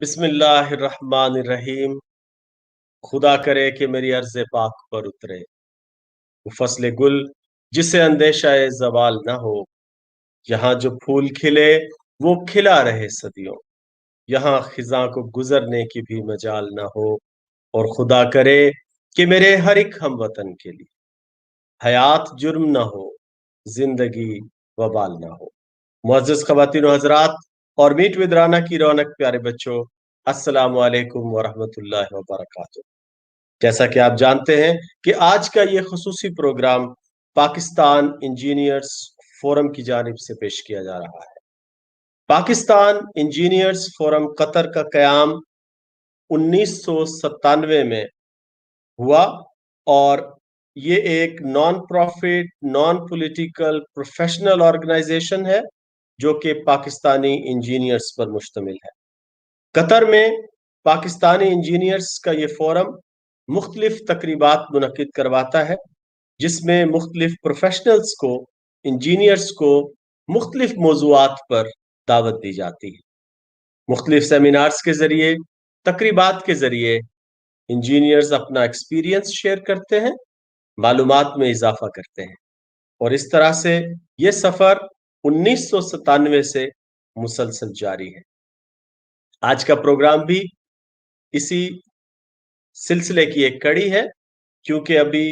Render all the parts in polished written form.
بسم اللہ الرحمن الرحیم۔ خدا کرے کہ میری عرض پاک پر اترے وہ فصل گل جسے اندیشہ زوال نہ ہو، یہاں جو پھول کھلے وہ کھلا رہے صدیوں، یہاں خزاں کو گزرنے کی بھی مجال نہ ہو، اور خدا کرے کہ میرے ہر ایک ہم وطن کے لیے حیات جرم نہ ہو، زندگی وبال نہ ہو۔ معزز خواتین و حضرات اور میٹ ود رانا کی رونق پیارے بچوں، السلام علیکم ورحمۃ اللہ وبرکاتہ۔ جیسا کہ آپ جانتے ہیں کہ آج کا یہ خصوصی پروگرام پاکستان انجینئرز فورم کی جانب سے پیش کیا جا رہا ہے۔ پاکستان انجینئرز فورم قطر کا قیام 1997 میں ہوا، اور یہ ایک non profit non political professional organisation ہے جو کہ پاکستانی انجینئرز پر مشتمل ہے۔ قطر میں پاکستانی انجینئرز کا یہ فورم مختلف تقریبات منعقد کرواتا ہے، جس میں مختلف پروفیشنلز کو، انجینئرز کو مختلف موضوعات پر دعوت دی جاتی ہے۔ مختلف سیمینارز کے ذریعے، تقریبات کے ذریعے انجینئرز اپنا ایکسپیرینس شیئر کرتے ہیں، معلومات میں اضافہ کرتے ہیں، اور اس طرح سے یہ سفر 1997 سے مسلسل جاری ہے۔ آج کا پروگرام بھی اسی سلسلے کی ایک کڑی ہے، کیونکہ ابھی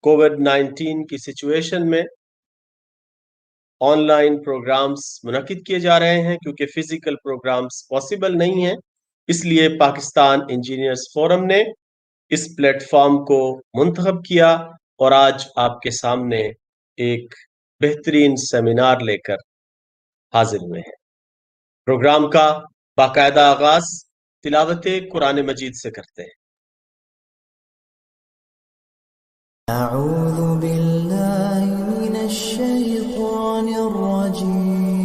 کووڈ-19 کی سچویشن میں آن لائن پروگرامز منعقد کیے جا رہے ہیں، کیونکہ فزیکل پروگرامز پاسبل نہیں ہیں۔ اس لیے پاکستان انجینئرز فورم نے اس پلیٹ فارم کو منتخب کیا اور آج آپ کے سامنے ایک بہترین سیمینار لے کر حاضر ہوئے ہیں۔ پروگرام کا باقاعدہ آغاز تلاوت قرآن مجید سے کرتے ہیں۔ اعوذ باللہ من الشیطان الرجیم،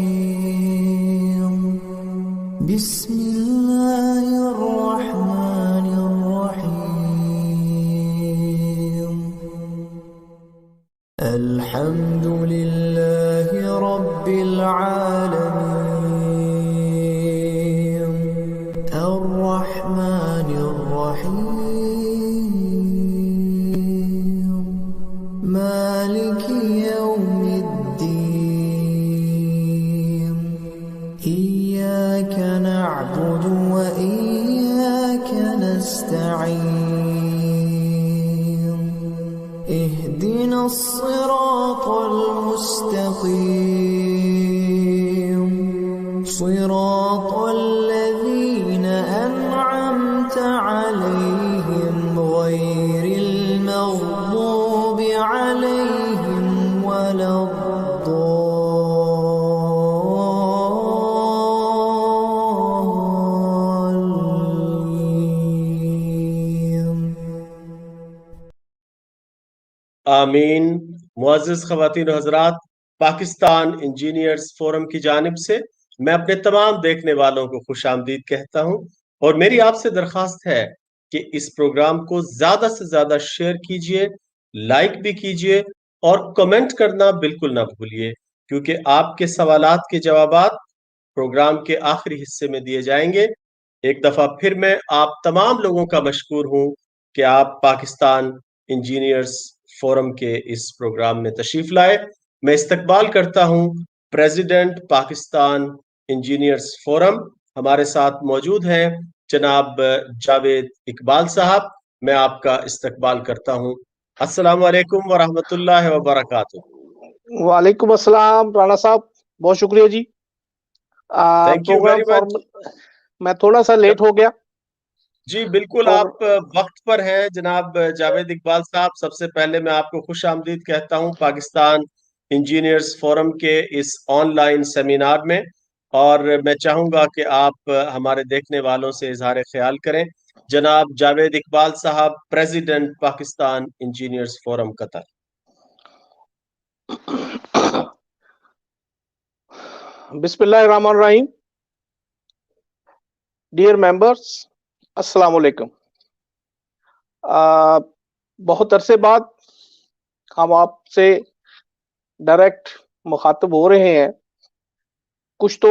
بسم اللہ الرحمن الرحیم، الحمد للہ رب العالمین، الرحمن الرحیم، مالک یوم الدین، ایاک نعبد و ایاک نستعین، اہدنا الصراط المستقیم، صراط الذین انعمت علیہم غیر المغضوب علیہم ولا الضالین۔ آمین۔ معزز خواتین و حضرات، پاکستان انجینئرز فورم کی جانب سے میں اپنے تمام دیکھنے والوں کو خوش آمدید کہتا ہوں، اور میری آپ سے درخواست ہے کہ اس پروگرام کو زیادہ سے زیادہ شیئر کیجئے، لائک بھی کیجئے، اور کمنٹ کرنا بالکل نہ بھولیے، کیونکہ آپ کے سوالات کے جوابات پروگرام کے آخری حصے میں دیے جائیں گے۔ ایک دفعہ پھر میں آپ تمام لوگوں کا مشکور ہوں کہ آپ پاکستان انجینئرز فورم کے اس پروگرام میں تشریف لائے۔ میں استقبال کرتا ہوں پریزیڈنٹ پاکستان انجینئرز فورم، ہمارے ساتھ موجود ہیں جناب جاوید اقبال صاحب۔ میں آپ کا استقبال کرتا ہوں۔ السلام علیکم ورحمۃ اللہ وبرکاتہ۔ وعلیکم السلام رانا صاحب، بہت شکریہ جی۔ Thank you program very much. Form میں تھوڑا سا لیٹ ہو گیا۔ جی بالکل، آپ وقت پر ہیں جناب جاوید اقبال صاحب۔ سب سے پہلے میں آپ کو خوش آمدید کہتا ہوں پاکستان انجینئرز فورم کے اس آن لائن سیمینار میں، اور میں چاہوں گا کہ آپ ہمارے دیکھنے والوں سے اظہار خیال کریں۔ جناب جاوید اقبال صاحب، پریزیڈنٹ پاکستان انجینئرز فورم قطر۔ بسم اللہ الرحمن الرحیم۔ ڈیئر ممبرس، السلام علیکم۔ بہت عرصے بعد ہم آپ سے ڈائریکٹ مخاطب ہو رہے ہیں۔ کچھ تو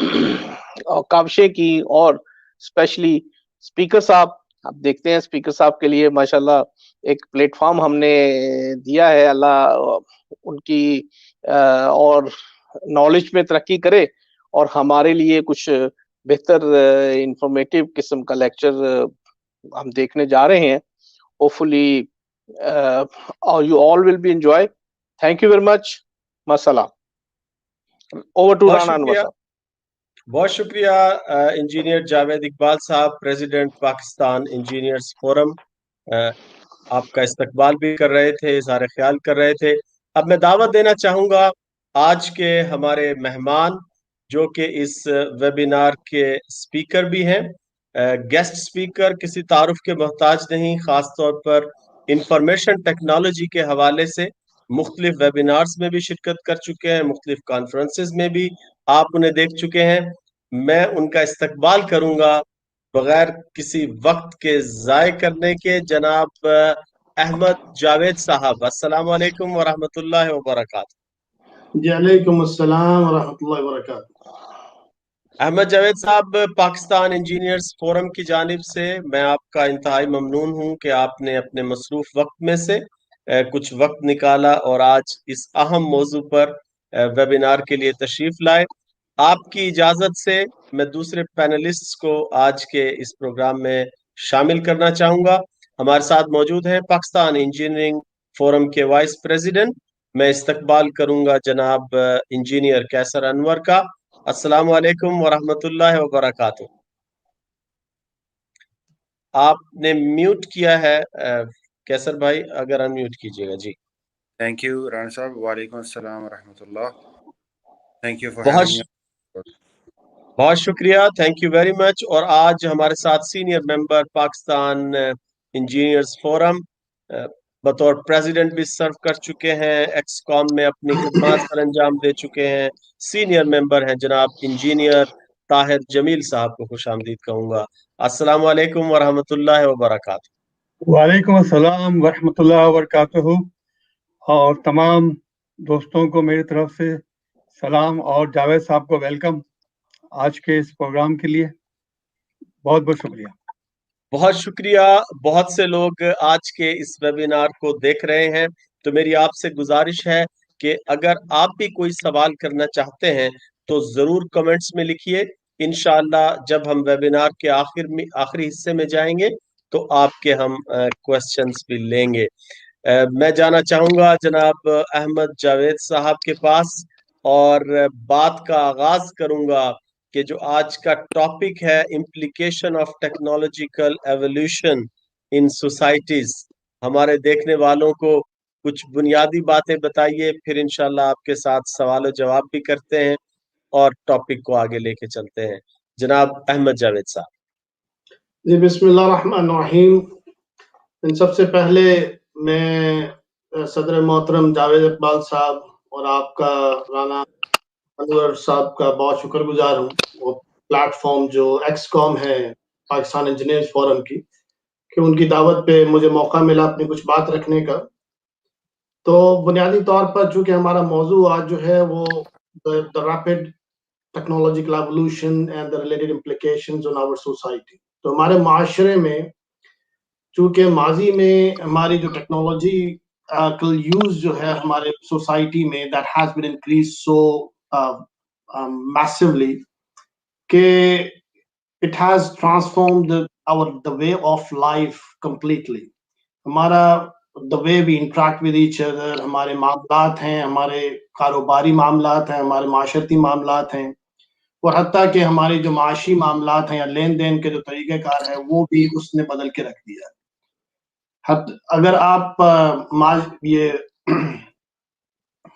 اور کاوشیں کی, اور اسپیشلی اسپیکر صاحب, آپ دیکھتے ہیں اسپیکر صاحب کے لیے ماشاءاللہ ایک پلیٹ فارم ہم نے دیا ہے. اللہ ان کی اور نالج میں ترقی کرے, اور ہمارے لیے کچھ بہتر انفارمیٹیو قسم کا لیکچر ہم دیکھنے جا رہے ہیں. Hopefully you all will be enjoy. Thank you very much. مسئلہ اوور ٹو رانا انور صاحب. بہت شکریہ انجینئر جاوید اقبال صاحب, پریزیڈنٹ پاکستان انجینئرز فورم. آپ کا استقبال بھی کر رہے تھے, اظہار خیال کر رہے تھے. اب میں دعوت دینا چاہوں گا آج کے ہمارے مہمان جو کہ اس ویبینار کے اسپیکر بھی ہیں. گیسٹ اسپیکر کسی تعارف کے محتاج نہیں, خاص طور پر انفارمیشن ٹیکنالوجی کے حوالے سے مختلف ویبینارز میں بھی شرکت کر چکے ہیں, مختلف کانفرنسز میں بھی آپ انہیں دیکھ چکے ہیں. میں ان کا استقبال کروں گا بغیر کسی وقت کے ضائع کرنے کے. جناب احمد جاوید صاحب, السلام علیکم ورحمۃ اللہ وبرکاتہ. جی علیکم السلام ورحمۃ اللہ وبرکاتہ. احمد جاوید صاحب, پاکستان انجینئرز فورم کی جانب سے میں آپ کا انتہائی ممنون ہوں کہ آپ نے اپنے مصروف وقت میں سے کچھ وقت نکالا اور آج اس اہم موضوع پر ویبینار کے لیے تشریف لائے. آپ کی اجازت سے میں دوسرے پینلسٹس کو آج کے اس پروگرام میں شامل کرنا چاہوں گا. ہمارے ساتھ موجود ہیں پاکستان انجینئرنگ فورم کے وائس پریزیڈنٹ. میں استقبال کروں گا جناب انجینئر کیسر انور کا. السلام علیکم ورحمۃ اللہ وبرکاتہ. آپ نے میوٹ کیا ہے کیسر بھائی, اگر ان میوٹ کیجیے گا. جی تھینک یو رانا صاحب. وعلیکم السلام ورحمۃ اللہ. Thank you for having me. بہت شکریہ, تھینک یو ویری مچ. اور آج ہمارے ساتھ senior member Pakistan engineers forum بطور پریزیڈنٹ بھی سرو کر چکے ہیں, ایکس کام میں اپنی خدمات سر انجام دے چکے ہیں, سینئر ممبر ہیں جناب انجینئر طاہر جمیل صاحب کو خوش آمدید کہوں گا. السلام علیکم ورحمۃ اللہ وبرکاتہ. وعلیکم السلام ورحمۃ اللہ وبرکاتہ. اور تمام دوستوں کو میری طرف سے سلام, اور جاوید صاحب کو ویلکم آج کے اس پروگرام کے لیے. بہت بہت شکریہ. بہت شکریہ. بہت سے لوگ آج کے اس ویبینار کو دیکھ رہے ہیں, تو میری آپ سے گزارش ہے کہ اگر آپ بھی کوئی سوال کرنا چاہتے ہیں تو ضرور کمنٹس میں لکھیے. انشاءاللہ جب ہم ویبینار کے آخری حصے میں جائیں گے تو آپ کے ہم کوسچنز بھی لیں گے. میں جانا چاہوں گا جناب احمد جاوید صاحب کے پاس اور بات کا آغاز کروں گا کہ جو آج کا ٹاپک ہے implication of technological evolution in societies. ہمارے دیکھنے والوں کو کچھ بنیادی باتیں بتائیے, پھر انشاءاللہ آپ کے ساتھ سوال و جواب بھی کرتے ہیں اور ٹاپک کو آگے لے کے چلتے ہیں. جناب احمد جاوید صاحب. جی بسم اللہ الرحمن الرحیم. ان سب سے پہلے میں صدر محترم جاوید اقبال صاحب اور آپ کا رانا انور صاحب کا بہت شکر گزار ہوں. وہ پلیٹ فارم جو ایکس کام ہے پاکستان انجینئرز فورم کی, کہ ان کی دعوت پہ مجھے موقع ملا اپنی کچھ بات رکھنے کا. تو بنیادی طور پر چونکہ ہمارا موضوع آج جو ہے وہ the rapid technological evolution and the related implications on our society. تو ہمارے معاشرے میں چونکہ ماضی میں ہماری جو ٹیکنالوجی کل یوز جو ہے ہمارے سوسائٹی میں that has been increased so massively کہ it has transformed the way of life completely. ہمارا the way we interact with each other, ہمارے معاملات ہیں, ہمارے کاروباری معاملات ہیں, ہمارے معاشرتی معاملات ہیں, اور حتیٰ کہ ہمارے جو معاشی معاملات ہیں یا لین دین کے جو طریقہ کار ہے وہ بھی اس نے بدل کے رکھ دیا. اگر آپ یہ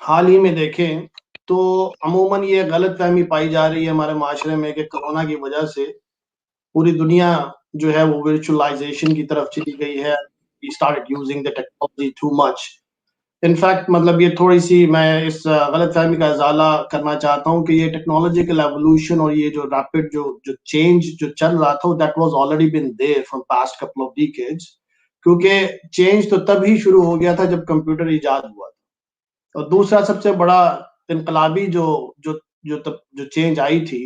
حال ہی میں دیکھیں تو عموماً یہ غلط فہمی پائی جا رہی ہے ہمارے معاشرے میں کہ کرونا کی وجہ سے پوری دنیا جو ہے وہ ورچوئلائزیشن کی طرف چلی گئی ہے. We started using the technology too much. In fact مطلب یہ تھوڑی سی میں اس غلط فہمی کا ازالہ کرنا چاہتا ہوں کہ یہ ٹیکنالوجیکل ایولیوشن اور یہ جو ریپڈ جو چینج جو چل رہا تھا that was already been there from past couple of decades. کیونکہ چینج تو تب ہی شروع ہو گیا تھا جب کمپیوٹر ایجاد ہوا تھا. اور دوسرا سب سے بڑا انقلابی جو چینج آئی تھی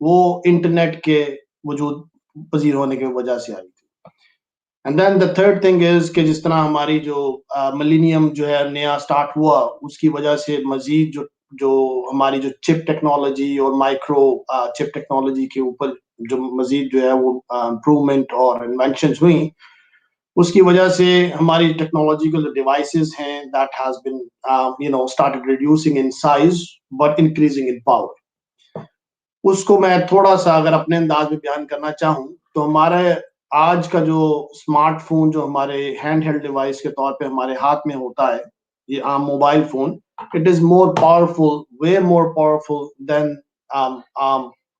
وہ انٹرنیٹ کے وجود پذیر ہونے کی وجہ سے آئی تھی. And then the third thing is کہ جس طرح ہماری جو ملینیم جو ہے نیا اسٹارٹ ہوا، اس کی وجہ سے مزید جو ہماری جو چپ ٹیکنالوجی اور مائکرو چپ ٹیکنالوجی کے اوپر جو مزید جو ہے وہ امپروومنٹ اور انوینشنز ہوئیں، اس کی وجہ سے ہماری ٹیکنالوجیکل ڈیوائسز ہیں that has been started reducing in size but increasing in power. اس کو میں تھوڑا سا اگر اپنے انداز میں بیان کرنا چاہوں تو ہمارے آج کا جو اسمارٹ فون جو ہمارے ہینڈ ہیلڈ ڈیوائس کے طور پہ ہمارے ہاتھ میں ہوتا ہے، یہ عام mobile phone, it is more powerful, way more powerful then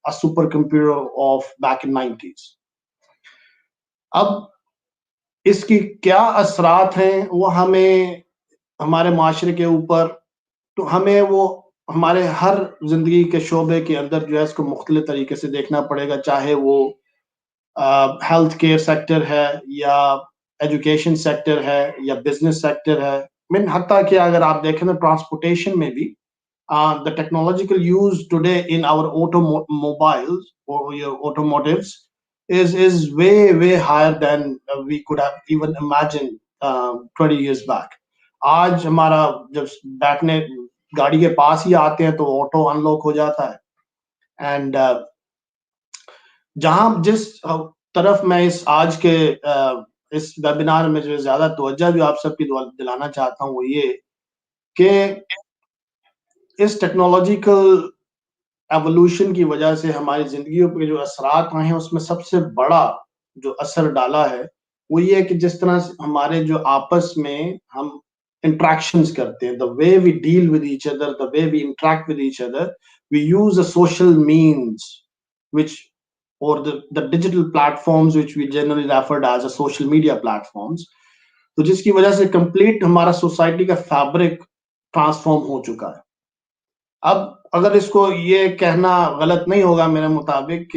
a super computer of back in 90s. اب اس کی کیا اثرات ہیں وہ ہمیں ہمارے معاشرے کے اوپر، تو ہمیں وہ ہمارے ہر زندگی کے شعبے کے اندر جو ہے اس کو مختلف طریقے سے دیکھنا پڑے گا، چاہے وہ ہیلتھ کیئر سیکٹر ہے یا ایجوکیشن سیکٹر ہے یا بزنس سیکٹر ہے. حتیٰ کہ اگر آپ دیکھیں تو ٹرانسپورٹیشن میں بھی the technological use today in our automobiles or your automotives is way higher than we could have even imagined 20 years back. آج ہمارا جب بیٹھنے گاڑی کے پاس ہی آتے ہیں تو آٹو ان لاک ہو جاتا ہے. اینڈ جہاں جس طرف میں اس آج کے اس ویبینار میں جو زیادہ توجہ بھی آپ سب کی دلانا چاہتا ہوں وہ یہ کہ اس ٹیکنالوجیکل ایوولوشن کی وجہ سے ہماری زندگیوں پہ جو اثرات آئے ہیں اس میں سب سے بڑا جو اثر ڈالا ہے وہ یہ کہ جس طرح ہمارے جو آپس میں ہم انٹریکشنز کرتے ہیں، the way we deal with each other, the way we interact with each other, we use the social means which or the digital platforms which we generally referred as a social media platforms. تو جس کی وجہ سے complete ہمارا society کا fabric transform ہو چکا ہے. اب اگر اس کو یہ کہنا غلط نہیں ہوگا میرے مطابق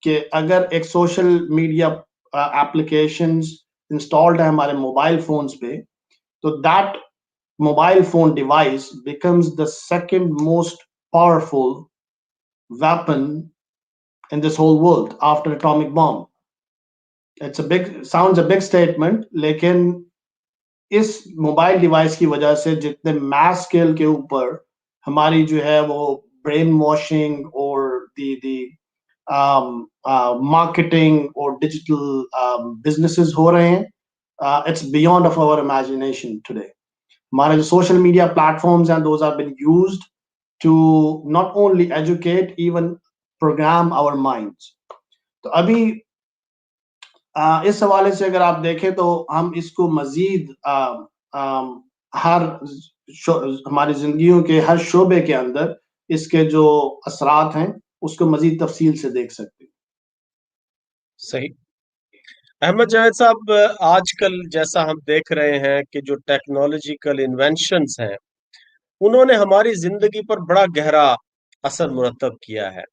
کہ اگر ایک سوشل میڈیا ایپلیکیشنز انسٹالڈ ہے ہمارے موبائل فونز پہ، تو that mobile phone device becomes the second most powerful weapon in this whole world after atomic bomb. Sounds a big statement, لیکن اس موبائل ڈیوائس کی وجہ سے جتنے میس اسکیل کے اوپر ہماری جو ہے وہ برین واشنگ اور دی مارکیٹنگ اور ڈیجیٹل بزنسز ہو رہے ہیں، it's beyond of our imagination today. ہمارے جو سوشل میڈیا پلیٹفارمز ہیں those have been used to not only educate, even program our minds. تو ابھی اس حوالے سے اگر آپ دیکھیں تو ہم اس کو مزید ہر ہماری زندگیوں کے ہر شعبے کے اندر اس کے جو اثرات ہیں اس کو مزید تفصیل سے دیکھ سکتے ہیں. صحیح. احمد جاوید صاحب، آج کل جیسا ہم دیکھ رہے ہیں کہ جو ٹیکنالوجیکل انوینشنز ہیں انہوں نے ہماری زندگی پر بڑا گہرا اثر مرتب کیا ہے،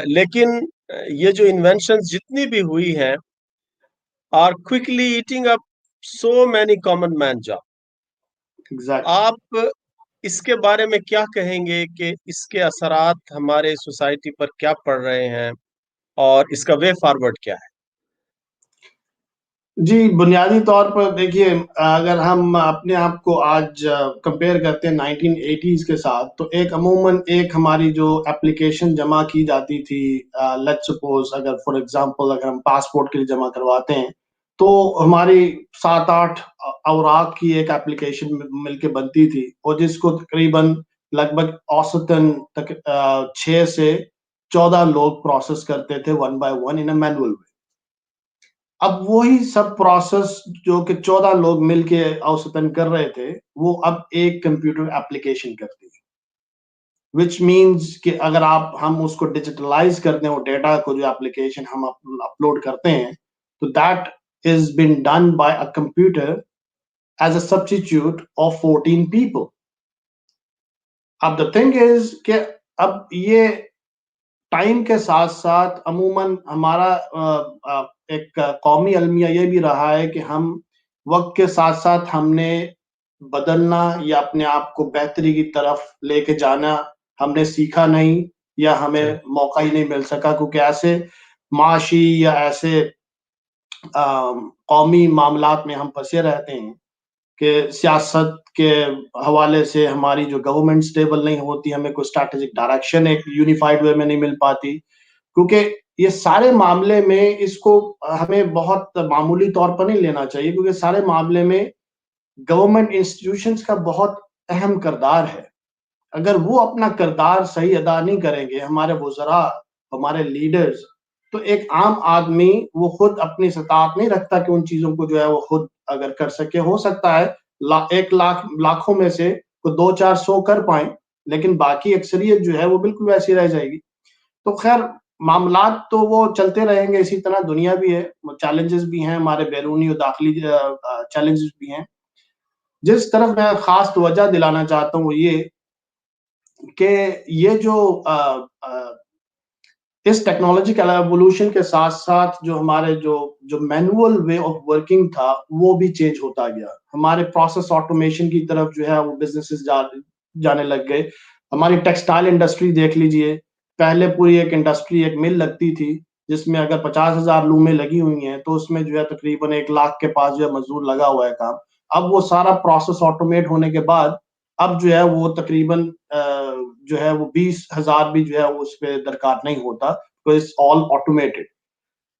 لیکن یہ جو انوینشنز جتنی بھی ہوئی ہیں are quickly eating up so many common man job. آپ اس کے بارے میں کیا کہیں گے کہ اس کے اثرات ہمارے سوسائٹی پر کیا پڑ رہے ہیں اور اس کا وے فارورڈ کیا ہے؟ جی، بنیادی طور پر دیکھیے، اگر ہم اپنے آپ کو آج کمپیئر کرتے ہیں 1980s کے ساتھ، تو عموماً ایک ہماری جو اپلیکیشن جمع کی جاتی تھی، لیٹ سپوز اگر فار ایگزامپل اگر ہم پاسپورٹ کے لیے جمع کرواتے ہیں تو ہماری 7-8 اوراق کی ایک اپلیکیشن مل کے بنتی تھی، اور جس کو تقریباً لگ بھگ اوسطاً 6 سے 14 لوگ پروسیس کرتے تھے 1 by 1 ان اے مینول وے. اب وہی سب پروسیس جو کہ 14 لوگ مل کے اوسطاً کر رہے تھے وہ اب ایک کمپیوٹر اپلیکیشن کرتی ہے، وچ مینز کہ اگر ہم اس کو ڈیجیٹلائز کرتے ہیں، وہ ڈیٹا کو جو اپلیکیشن ہم اپلوڈ کرتے ہیں، تو that is been done by a computer as a substitute of 14 people. اب دا تھنگ از کہ اب یہ ٹائم کے ساتھ ساتھ عموماً ہمارا ایک قومی المیہ یہ بھی رہا ہے کہ ہم وقت کے ساتھ ساتھ ہم نے بدلنا یا اپنے آپ کو بہتری کی طرف لے کے جانا ہم نے سیکھا نہیں، یا ہمیں موقع ہی نہیں مل سکا، کیونکہ ایسے معاشی یا ایسے قومی معاملات میں ہم پھنسے رہتے ہیں کہ سیاست کے حوالے سے ہماری جو گورنمنٹ سٹیبل نہیں ہوتی، ہمیں کوئی اسٹریٹجک ڈائریکشن ایک یونیفائڈ وے میں نہیں مل پاتی، کیونکہ یہ سارے معاملے میں اس کو ہمیں بہت معمولی طور پر نہیں لینا چاہیے، کیونکہ سارے معاملے میں گورنمنٹ انسٹیٹیوشنز کا بہت اہم کردار ہے. اگر وہ اپنا کردار صحیح ادا نہیں کریں گے، ہمارے وزراء، ہمارے لیڈرز، تو ایک عام آدمی وہ خود اپنی استطاعت نہیں رکھتا کہ ان چیزوں کو جو ہے وہ خود اگر کر سکے. ہو سکتا ہے 1 لاکھ لاکھوں میں سے کوئی 200-400 کر پائیں، لیکن باقی اکثریت جو ہے وہ بالکل ویسی رہ جائے گی. تو خیر معاملات تو وہ چلتے رہیں گے اسی طرح، دنیا بھی ہے، چیلنجز بھی ہیں، ہمارے بیرونی اور داخلی چیلنجز بھی ہیں. جس طرف میں خاص توجہ دلانا چاہتا ہوں وہ یہ کہ یہ جو اس ٹیکنالوجیکل ایوولوشن کے ساتھ ساتھ جو ہمارے جو مینوئل وے آف ورکنگ تھا وہ بھی چینج ہوتا گیا. ہمارے پروسیس آٹومیشن کی طرف جو ہے وہ بزنسز جانے لگ گئے. ہماری ٹیکسٹائل انڈسٹری دیکھ لیجئے، پہلے پوری ایک انڈسٹری، ایک مل لگتی تھی جس میں اگر 50,000 لومیں لگی ہوئی ہیں تو اس میں جو ہے تقریباً 1 لاکھ کے پاس جو ہے مزدور لگا ہوا ہے کام. اب وہ سارا پروسیس آٹومیٹ ہونے کے بعد اب جو ہے وہ تقریباً جو ہے وہ 20,000 بھی جو ہے اس پہ درکار نہیں ہوتا، تو it's all automated.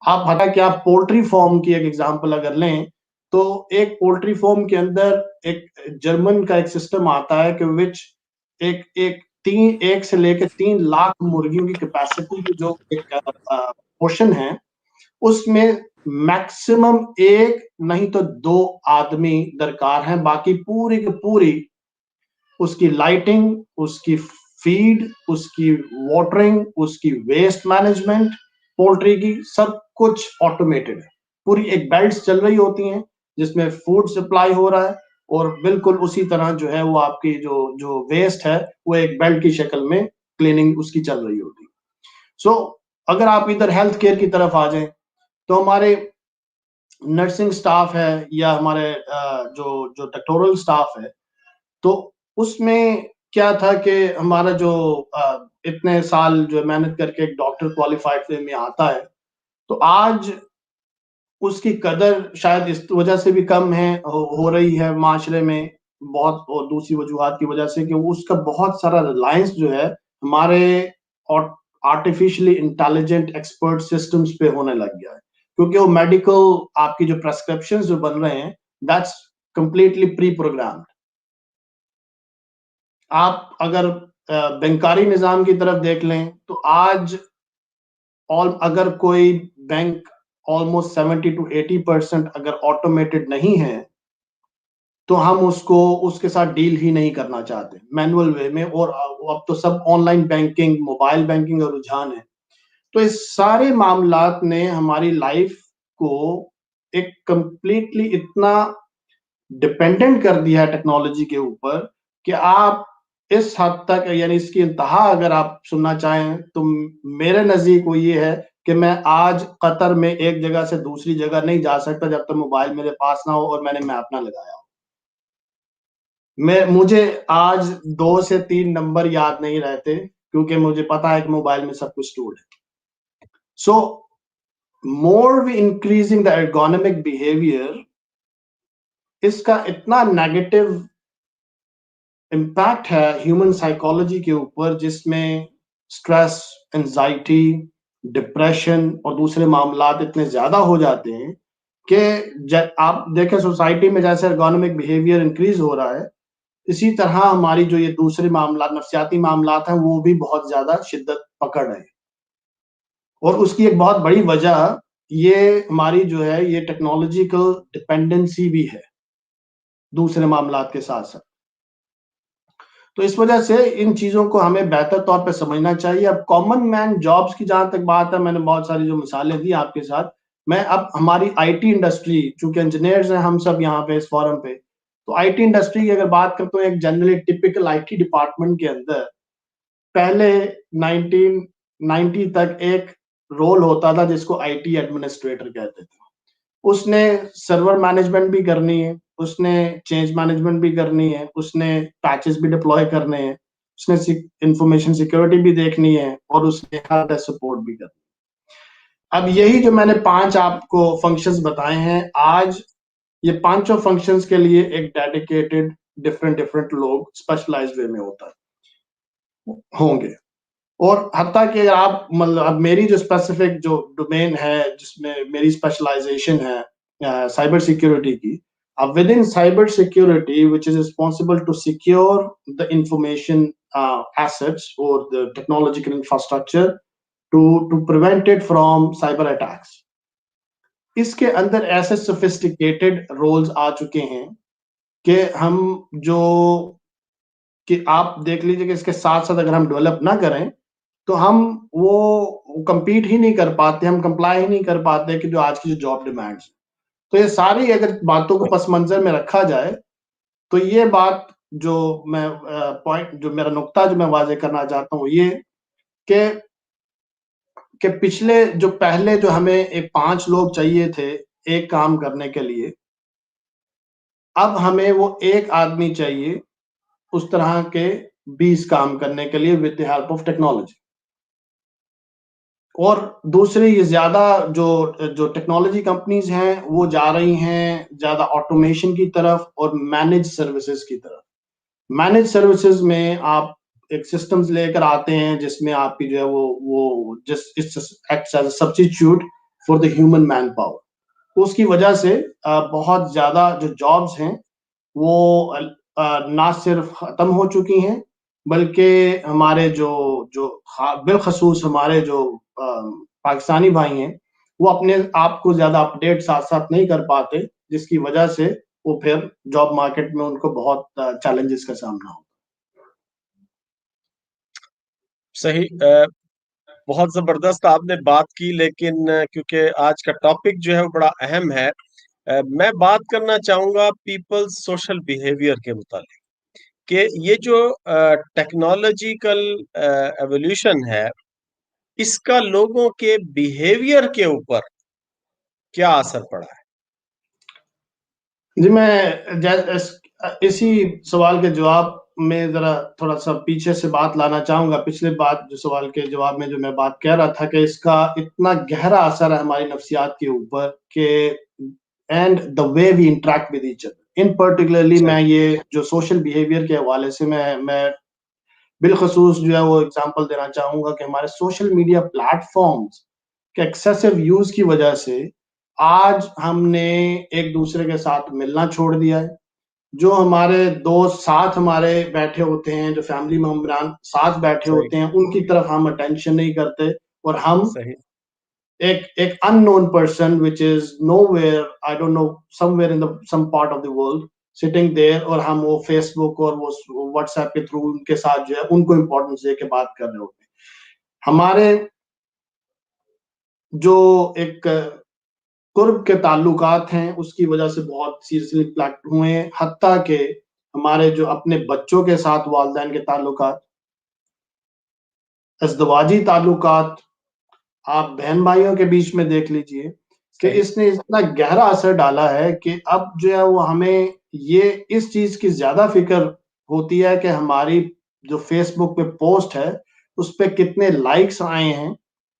آپ ہٹا کہ آپ پولٹری فارم کی ایک ایگزامپل اگر لیں تو ایک پولٹری فارم کے اندر ایک جرمن کا ایک سسٹم آتا ہے کہ وچ ایک سے لے کے 3 لاکھ مرغیوں کی کیپیسٹی کی جو ایک پورشن ہے، اس میں میکسیمم 1 نہیں تو 2 آدمی درکار ہیں. باقی پوری کی پوری اس کی لائٹنگ، اس کی فیڈ، اس کی واٹرنگ، اس کی ویسٹ مینجمنٹ، پولٹری کی سب کچھ آٹومیٹڈ ہے. پوری ایک بیلٹس چل رہی ہوتی ہیں جس میں فوڈ سپلائی ہو رہا ہے، اور بالکل اسی طرح جو ہے وہ آپ کی جو ویسٹ ہے وہ ایک بیلٹ کی شکل میں کلیننگ اس کی چل رہی ہوتی ہے. سو اگر آپ ادھر ہیلتھ کیئر کی طرف آ جائیں تو ہمارے نرسنگ سٹاف ہے یا ہمارے جو ڈاکٹورل سٹاف ہے، تو اس میں کیا تھا کہ ہمارا جو اتنے سال جو محنت کر کے ایک ڈاکٹر کوالیفائڈ وے میں آتا ہے، تو آج اس کی قدر شاید اس وجہ سے بھی کم ہے، ہو رہی ہے معاشرے میں بہت، اور دوسری وجوہات کی وجہ سے کہ اس کا بہت سارا ریلائنس جو ہے ہمارے آرٹیفیشلی انٹیلیجنٹ ایکسپرٹ سسٹمز پہ ہونے لگ گیا ہے. کیونکہ وہ میڈیکل آپ کی جو پرسکرپشن جو بن رہے ہیں دیٹس کمپلیٹلی پری پروگرامڈ. آپ اگر بینکاری نظام کی طرف دیکھ لیں تو آج اگر کوئی بینک almost 70 to 80% اگر آٹومیٹڈ نہیں ہے تو ہم اس کے ساتھ ڈیل ہی نہیں کرنا چاہتے مینوئل وے میں. اور اب تو سب online banking, mobile banking اور رجحان ہے. تو اس سارے معاملات نے ہماری لائف کو ایک کمپلیٹلی اتنا ڈپینڈنٹ کر دیا ہے ٹیکنالوجی کے اوپر کہ آپ اس حد تک، یعنی اس کی انتہا اگر آپ سننا چاہیں تو میرے نزدیک وہ یہ ہے کہ میں آج قطر میں ایک جگہ سے دوسری جگہ نہیں جا سکتا جب تک موبائل میرے پاس نہ ہو اور میں نے میپ نہ لگایا ہو. مجھے آج 2 سے 3 نمبر یاد نہیں رہتے کیونکہ مجھے پتا ہے کہ موبائل میں سب کچھ اسٹورڈ ہے. سو مور وی انکریزنگ دا ergonomic behavior، اس کا اتنا نیگیٹو امپیکٹ ہے ہیومن سائیکالوجی کے اوپر، جس میں سٹریس، انزائٹی، ڈپریشن اور دوسرے معاملات اتنے زیادہ ہو جاتے ہیں کہ آپ دیکھیں سوسائٹی میں جیسے ergonomic behavior انکریز ہو رہا ہے، اسی طرح ہماری جو یہ دوسرے معاملات، نفسیاتی معاملات ہیں، وہ بھی بہت زیادہ شدت پکڑ رہے ہیں. اور اس کی ایک بہت بڑی وجہ یہ ہماری جو ہے یہ ٹیکنالوجیکل ڈپینڈنسی بھی ہے دوسرے معاملات کے ساتھ ساتھ. تو اس وجہ سے ان چیزوں کو ہمیں بہتر طور پہ سمجھنا چاہیے. اب کامن مین جابس کی جہاں تک بات ہے، میں نے بہت ساری جو مثالیں دی آپ کے ساتھ، میں اب ہماری آئی ٹی انڈسٹری، چونکہ انجینئرز ہیں ہم سب یہاں پہ اس فورم پہ، تو آئی ٹی انڈسٹری کی اگر بات کرتے ہیں، ایک generally typical I T department کے اندر پہلے 1990 تک ایک رول ہوتا تھا جس کو آئی ٹی ایڈمنسٹریٹر کہتے تھے. اس نے سرور مینجمنٹ بھی کرنی ہے، اس نے چینج مینجمنٹ بھی کرنی ہے، اس نے پیچز بھی ڈپلوائے کرنے ہیں، اس نے انفارمیشن سیکورٹی بھی دیکھنی ہے اور اس نے ہیلپ ڈیسک سپورٹ بھی کرنی. اب یہی جو میں نے 5 آپ کو فنکشنز بتائے ہیں، آج یہ 5 فنکشنز کے لیے ایک ڈیڈیکیٹڈ ڈفرینٹ لوگ اسپیشلائزڈ وے میں ہوں گے. اور حتیٰ کہ آپ مطلب اب میری جو اسپیسیفک جو ڈومین ہے جس میں میری اسپیشلائزیشن ہے سائبر سیکورٹی کی، اب within cyber security which is responsible to secure the information assets اور the technological infrastructure to prevent it from cyber attacks. اس کے اندر ایسے سوفسٹیکیٹڈ رولز آ چکے ہیں کہ ہم جو کہ آپ دیکھ لیجئے کہ اس کے ساتھ ساتھ اگر ہم ڈیولپ نہ کریں تو ہم وہ کمپیٹ ہی نہیں کر پاتے، ہم کمپلائی ہی نہیں کر پاتے کہ جو آج کی جو جاب ڈیمانڈز. تو یہ ساری اگر باتوں کو پس منظر میں رکھا جائے تو یہ بات جو میں پوائنٹ جو میرا نقطہ جو میں واضح کرنا چاہتا ہوں یہ کہ پچھلے جو پہلے جو ہمیں 5 لوگ چاہیے تھے ایک کام کرنے کے لیے، اب ہمیں وہ ایک آدمی چاہیے اس طرح کے 20 کام کرنے کے لیے with the help of technology. اور دوسری یہ زیادہ جو ٹیکنالوجی کمپنیز ہیں وہ جا رہی ہیں زیادہ آٹومیشن کی طرف اور مینج سروسز کی طرف. مینج سروسز میں آپ ایک سسٹمز لے کر آتے ہیں جس میں آپ کی جو ہے وہ acts as a substitute for the human manpower. اس کی وجہ سے بہت زیادہ جو جابز ہیں وہ نہ صرف ختم ہو چکی ہیں بلکہ ہمارے جو بالخصوص ہمارے جو پاکستانی بھائی ہیں وہ اپنے آپ کو زیادہ اپ ڈیٹ ساتھ ساتھ نہیں کر پاتے، جس کی وجہ سے وہ پھر جاب مارکیٹ میں ان کو بہت چیلنجز کا سامنا ہوتا. صحیح، بہت زبردست آپ نے بات کی، لیکن کیونکہ آج کا ٹاپک جو ہے وہ بڑا اہم ہے، میں بات کرنا چاہوں گا پیپل سوشل بیہیویئر کے متعلق کہ یہ جو ٹیکنالوجیکل ایولیوشن ہے اس کا لوگوں کے بیہیویئر کے اوپر کیا اثر پڑا ہے. جی میں اسی سوال کے جواب میں ذرا تھوڑا سا پیچھے سے بات لانا چاہوں گا. پچھلے بات جو سوال کے جواب میں جو میں بات کہہ رہا تھا کہ اس کا اتنا گہرا اثر ہے ہماری نفسیات کے اوپر کہ and the way we interact with each other. In particularly میں یہ جو سوشل بیہیویئر کے حوالے سے میں بالخصوص جو ہے وہ اگزامپل دینا چاہوں گا کہ ہمارے سوشل میڈیا پلیٹ فارمز کے ایکسیسو یوز کی وجہ سے آج ہم نے ایک دوسرے کے ساتھ ملنا چھوڑ دیا ہے. جو ہمارے دوست ساتھ ہمارے بیٹھے ہوتے ہیں، جو فیملی ممبران ساتھ بیٹھے ہوتے ہیں، ان کی طرف ہم اٹینشن نہیں کرتے اور ہم ایک unknown person which is nowhere I don't know somewhere in some part of the world sitting there, اور ہم وہ فیس بک اور وہ واٹس ایپ کے تھرو ان کے ساتھ جو ہے ان کو امپورٹنس دے کے بات کر رہے ہوتے ہیں. ہمارے جو ایک قرب کے تعلقات ہیں اس کی وجہ سے بہت سیریسلی امپیکٹ ہوئے ہیں، حتیٰ کہ ہمارے جو اپنے بچوں کے ساتھ والدین کے تعلقات، ازدواجی تعلقات، آپ بہن بھائیوں کے بیچ میں دیکھ لیجئے کہ اس نے اتنا گہرا اثر ڈالا ہے کہ اب جو ہے وہ ہمیں یہ اس چیز کی زیادہ فکر ہوتی ہے کہ ہماری جو فیس بک پہ پوسٹ ہے اس پہ کتنے لائکس آئے ہیں،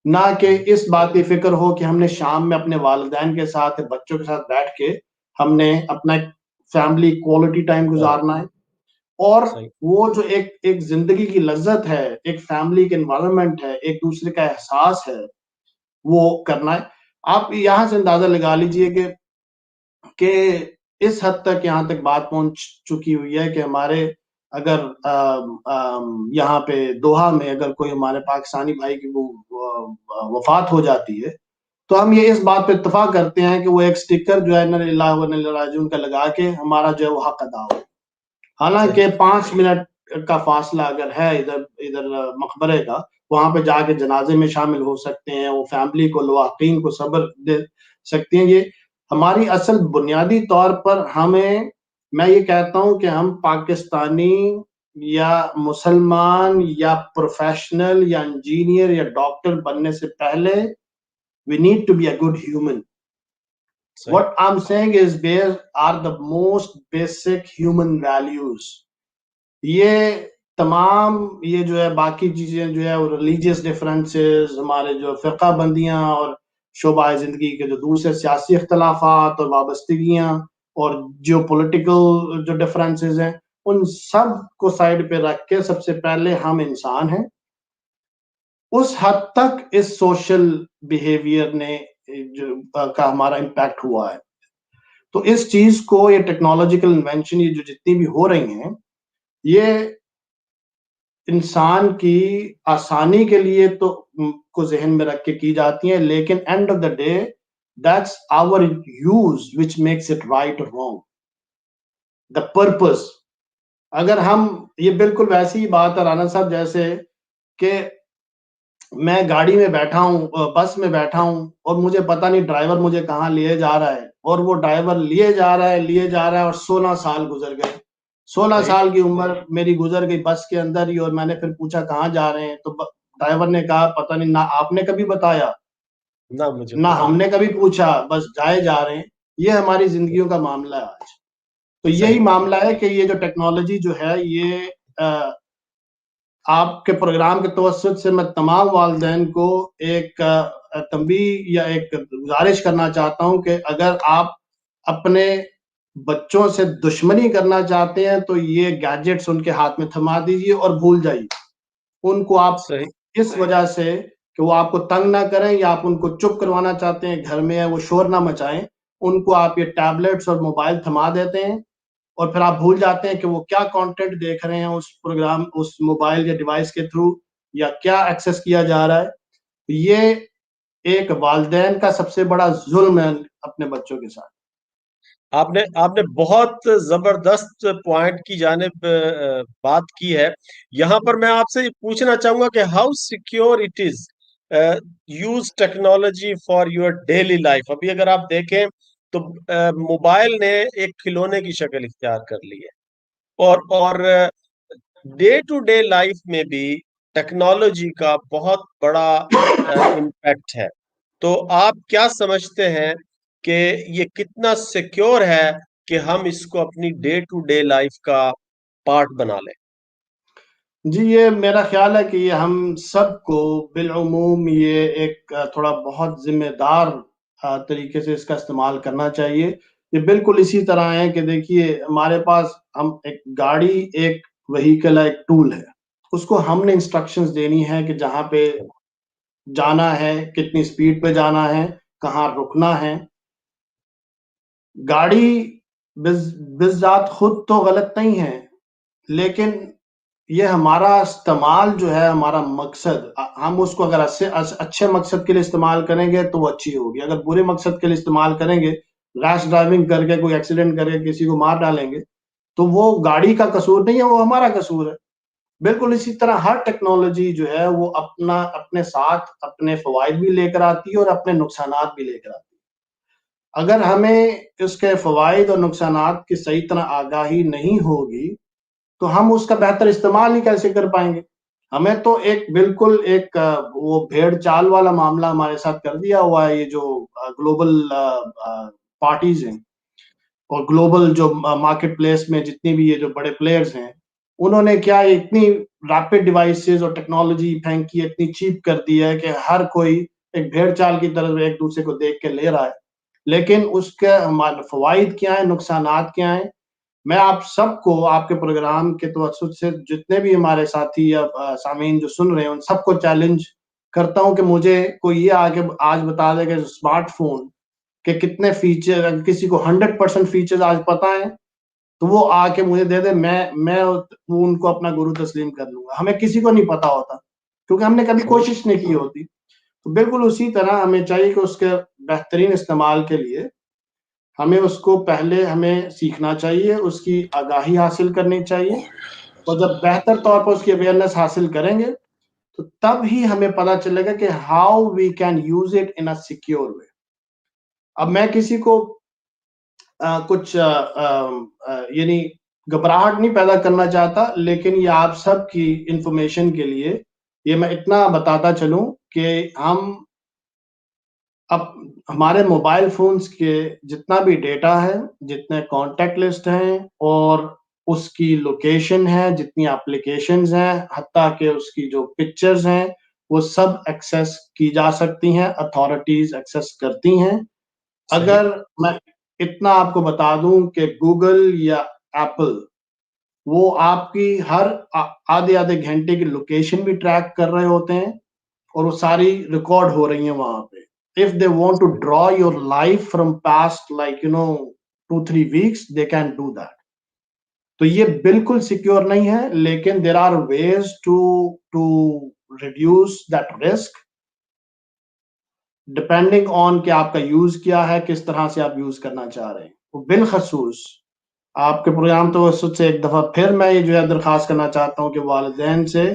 نہ کہ اس بات کی فکر ہو کہ ہم نے شام میں اپنے والدین کے ساتھ بچوں کے ساتھ بیٹھ کے ہم نے اپنا فیملی کوالٹی ٹائم گزارنا ہے. اور وہ جو ایک زندگی کی لذت ہے، ایک فیملی کے انوائرمنٹ ہے، ایک دوسرے کا احساس ہے، وہ کرنا ہے. آپ یہاں سے اندازہ لگا لیجئے کہ اس حد تک یہاں تک بات پہنچ چکی ہوئی ہے کہ ہمارے اگر یہاں پہ دوحہ میں اگر کوئی ہمارے پاکستانی بھائی کی وفات ہو جاتی ہے تو ہم یہ اس بات پہ اتفاق کرتے ہیں کہ وہ ایک سٹیکر جو ہے انا للہ و انا الیہ راجعون کا لگا کے ہمارا جو ہے وہ حق ادا ہو. حالانکہ 5 منٹ کا فاصلہ اگر ہے ادھر مقبرے کا، وہاں پہ جا کے جنازے میں شامل ہو سکتے ہیں، وہ فیملی کو لواحقین کو صبر دے سکتے ہیں. یہ ہماری اصل بنیادی طور پر میں یہ کہتا ہوں کہ ہم پاکستانی یا مسلمان یا پروفیشنل یا انجینئر یا ڈاکٹر بننے سے پہلے we need to be a good human. What I'm saying is there are the most basic human values. یہ تمام یہ جو ہے باقی چیزیں جو ہے ریلیجیس ڈفرینسز، ہمارے جو فرقہ بندیاں اور شعبہ زندگی کے جو دوسرے سیاسی اختلافات اور وابستگیاں اور جیو پولیٹیکل جو ڈفرینسز ہیں، ان سب کو سائڈ پہ رکھ کے سب سے پہلے ہم انسان ہیں. اس حد تک اس سوشل بیہیویئر نے کا ہمارا امپیکٹ ہوا ہے. تو اس چیز کو یہ ٹیکنالوجیکل انوینشن یہ جو جتنی بھی ہو رہی ہیں، یہ انسان کی آسانی کے لیے تو کو ذہن میں رکھ کے کی جاتی ہیں، لیکن end of the day that's our use which makes it right اور رانگ. دا پرپز، اگر ہم یہ بالکل ویسی ہی بات ہے رانا صاحب، جیسے کہ میں گاڑی میں بیٹھا ہوں، بس میں بیٹھا ہوں، اور مجھے پتا نہیں ڈرائیور مجھے کہاں لیے جا رہا ہے، اور وہ ڈرائیور لیے جا رہا ہے اور 16 سال گزر گئے. 16 سال کی عمر میری گزر گئی بس کے اندر ہی، اور میں نے پھر پوچھا کہاں جا رہے ہیں، تو ڈرائیور نے کہا پتہ نہیں، نہ آپ نے کبھی بتایا نہ ہم نے کبھی پوچھا، بس جائے جا رہے ہیں. یہ ہماری زندگیوں کا معاملہ ہے آج. تو یہی معاملہ ہے کہ یہ جو ٹیکنالوجی جو ہے، یہ آپ کے پروگرام کے توسط سے میں تمام والدین کو ایک تنبیہ یا ایک گزارش کرنا چاہتا ہوں کہ اگر آپ اپنے بچوں سے دشمنی کرنا چاہتے ہیں تو یہ گیجٹس ان کے ہاتھ میں تھما دیجیے اور بھول جائیے ان کو. آپ اس وجہ سے کہ وہ آپ کو تنگ نہ کریں، یا آپ ان کو چپ کروانا چاہتے ہیں، گھر میں وہ شور نہ مچائیں، ان کو آپ یہ ٹیبلٹس اور موبائل تھما دیتے ہیں، اور پھر آپ بھول جاتے ہیں کہ وہ کیا کانٹینٹ دیکھ رہے ہیں اس پروگرام، اس موبائل یا ڈیوائس کے تھرو، یا کیا ایکسس کیا جا رہا ہے. یہ ایک والدین کا سب سے بڑا ظلم ہے اپنے بچوں کے ساتھ. آپ نے بہت زبردست پوائنٹ کی جانب بات کی ہے. یہاں پر میں آپ سے پوچھنا چاہوں گا کہ how secure it is use technology for your daily life. ابھی اگر آپ دیکھیں تو موبائل نے ایک کھلونے کی شکل اختیار کر لی ہے، اور ڈے ٹو ڈے لائف میں بھی ٹیکنالوجی کا بہت بڑا امپیکٹ ہے. تو آپ کیا سمجھتے ہیں کہ یہ کتنا سیکیور ہے کہ ہم اس کو اپنی ڈے ٹو ڈے لائف کا پارٹ بنا لیں؟ جی، یہ میرا خیال ہے کہ یہ ہم سب کو بالعموم یہ ایک تھوڑا بہت ذمہ دار طریقے سے اس کا استعمال کرنا چاہیے. یہ بالکل اسی طرح ہے کہ دیکھیے ہمارے پاس ہم ایک گاڑی ایک وہیکل ہے، ایک ٹول ہے، اس کو ہم نے انسٹرکشنز دینی ہے کہ جہاں پہ جانا ہے، کتنی سپیڈ پہ جانا ہے، کہاں رکنا ہے. گاڑی بذات خود تو غلط نہیں ہے، لیکن یہ ہمارا استعمال جو ہے، ہمارا مقصد، ہم اس کو اگر اچھے مقصد کے لیے استعمال کریں گے تو وہ اچھی ہوگی. اگر برے مقصد کے لیے استعمال کریں گے، ریش ڈرائیونگ کر کے کوئی ایکسیڈنٹ کر کے کسی کو مار ڈالیں گے، تو وہ گاڑی کا قصور نہیں ہے، وہ ہمارا قصور ہے. بالکل اسی طرح ہر ٹیکنالوجی جو ہے وہ اپنے ساتھ اپنے فوائد بھی لے کر آتی ہے اور اپنے نقصانات بھی لے کر آتی ہے. اگر ہمیں اس کے فوائد اور نقصانات کی صحیح طرح آگاہی نہیں ہوگی تو ہم اس کا بہتر استعمال ہی کیسے کر پائیں گے. ہمیں تو بالکل ایک وہ بھیڑ چال والا معاملہ ہمارے ساتھ کر دیا ہوا ہے. یہ جو گلوبل پارٹیز ہیں اور گلوبل جو مارکیٹ پلیس میں جتنی بھی یہ جو بڑے پلیئرز ہیں، انہوں نے کیا اتنی ریپڈ ڈیوائسز اور ٹیکنالوجی پھینکی ہے، اتنی چیپ کر دی ہے کہ ہر کوئی ایک بھیڑ چال کی طرح ایک دوسرے کو دیکھ کے لے رہا ہے. لیکن اس کے فوائد کیا ہیں، نقصانات کیا ہیں، میں آپ سب کو آپ کے پروگرام کے توسط سے جتنے بھی ہمارے ساتھی یا سامعین جو سن رہے ہیں ان سب کو چیلنج کرتا ہوں کہ مجھے کوئی یہ آگے آج بتا دے کہ اسمارٹ فون کے کتنے فیچر، اگر کسی کو 100% فیچرز آج پتا ہے تو وہ آ کے مجھے دے دے، میں ان کو اپنا گرو تسلیم کر لوں گا. ہمیں کسی کو نہیں پتا ہوتا کیونکہ ہم نے کبھی کوشش نہیں کی ہوتی. تو بالکل اسی طرح ہمیں چاہیے کہ اس کے بہترین استعمال کے لیے ہمیں اس کو پہلے ہمیں سیکھنا چاہیے، اس کی آگاہی حاصل کرنی چاہیے، اور جب بہتر طور پر اس کی اویئرنیس حاصل کریں گے تو تب ہی ہمیں پتا چلے گا کہ how we can use it in a secure way. اب میں کسی کو کچھ یعنی گھبراہٹ نہیں پیدا کرنا چاہتا، لیکن یہ آپ سب کی انفارمیشن کے لیے یہ میں اتنا بتاتا چلوں کہ اب ہمارے موبائل فونز کے جتنا بھی ڈیٹا ہے، جتنے کانٹیکٹ لسٹ ہیں اور اس کی لوکیشن ہے, جتنی اپلیکیشنز ہیں, حتیٰ کہ اس کی جو پکچرز ہیں وہ سب ایکسیس کی جا سکتی ہیں, اتھارٹیز ایکسیس کرتی ہیں. اگر میں اتنا آپ کو بتا دوں کہ گوگل یا ایپل وہ آپ کی ہر آدھے گھنٹے کی لوکیشن بھی ٹریک کر رہے ہوتے ہیں, اور وہ ساری ریکارڈ ہو رہی ہیں وہاں پہ. If they want to draw your life from past, like 2-3 weeks, they can do that. تو یہ بالکل سیکیور نہیں ہے, لیکن there are ways to reduce that risk depending on کہ آپ کا یوز کیا ہے, کس طرح سے آپ یوز کرنا چاہ رہے ہیں. بالخصوص آپ کے پروگرام توسط سے ایک دفعہ پھر میں یہ جو ہے درخواست کرنا چاہتا ہوں کہ والدین سے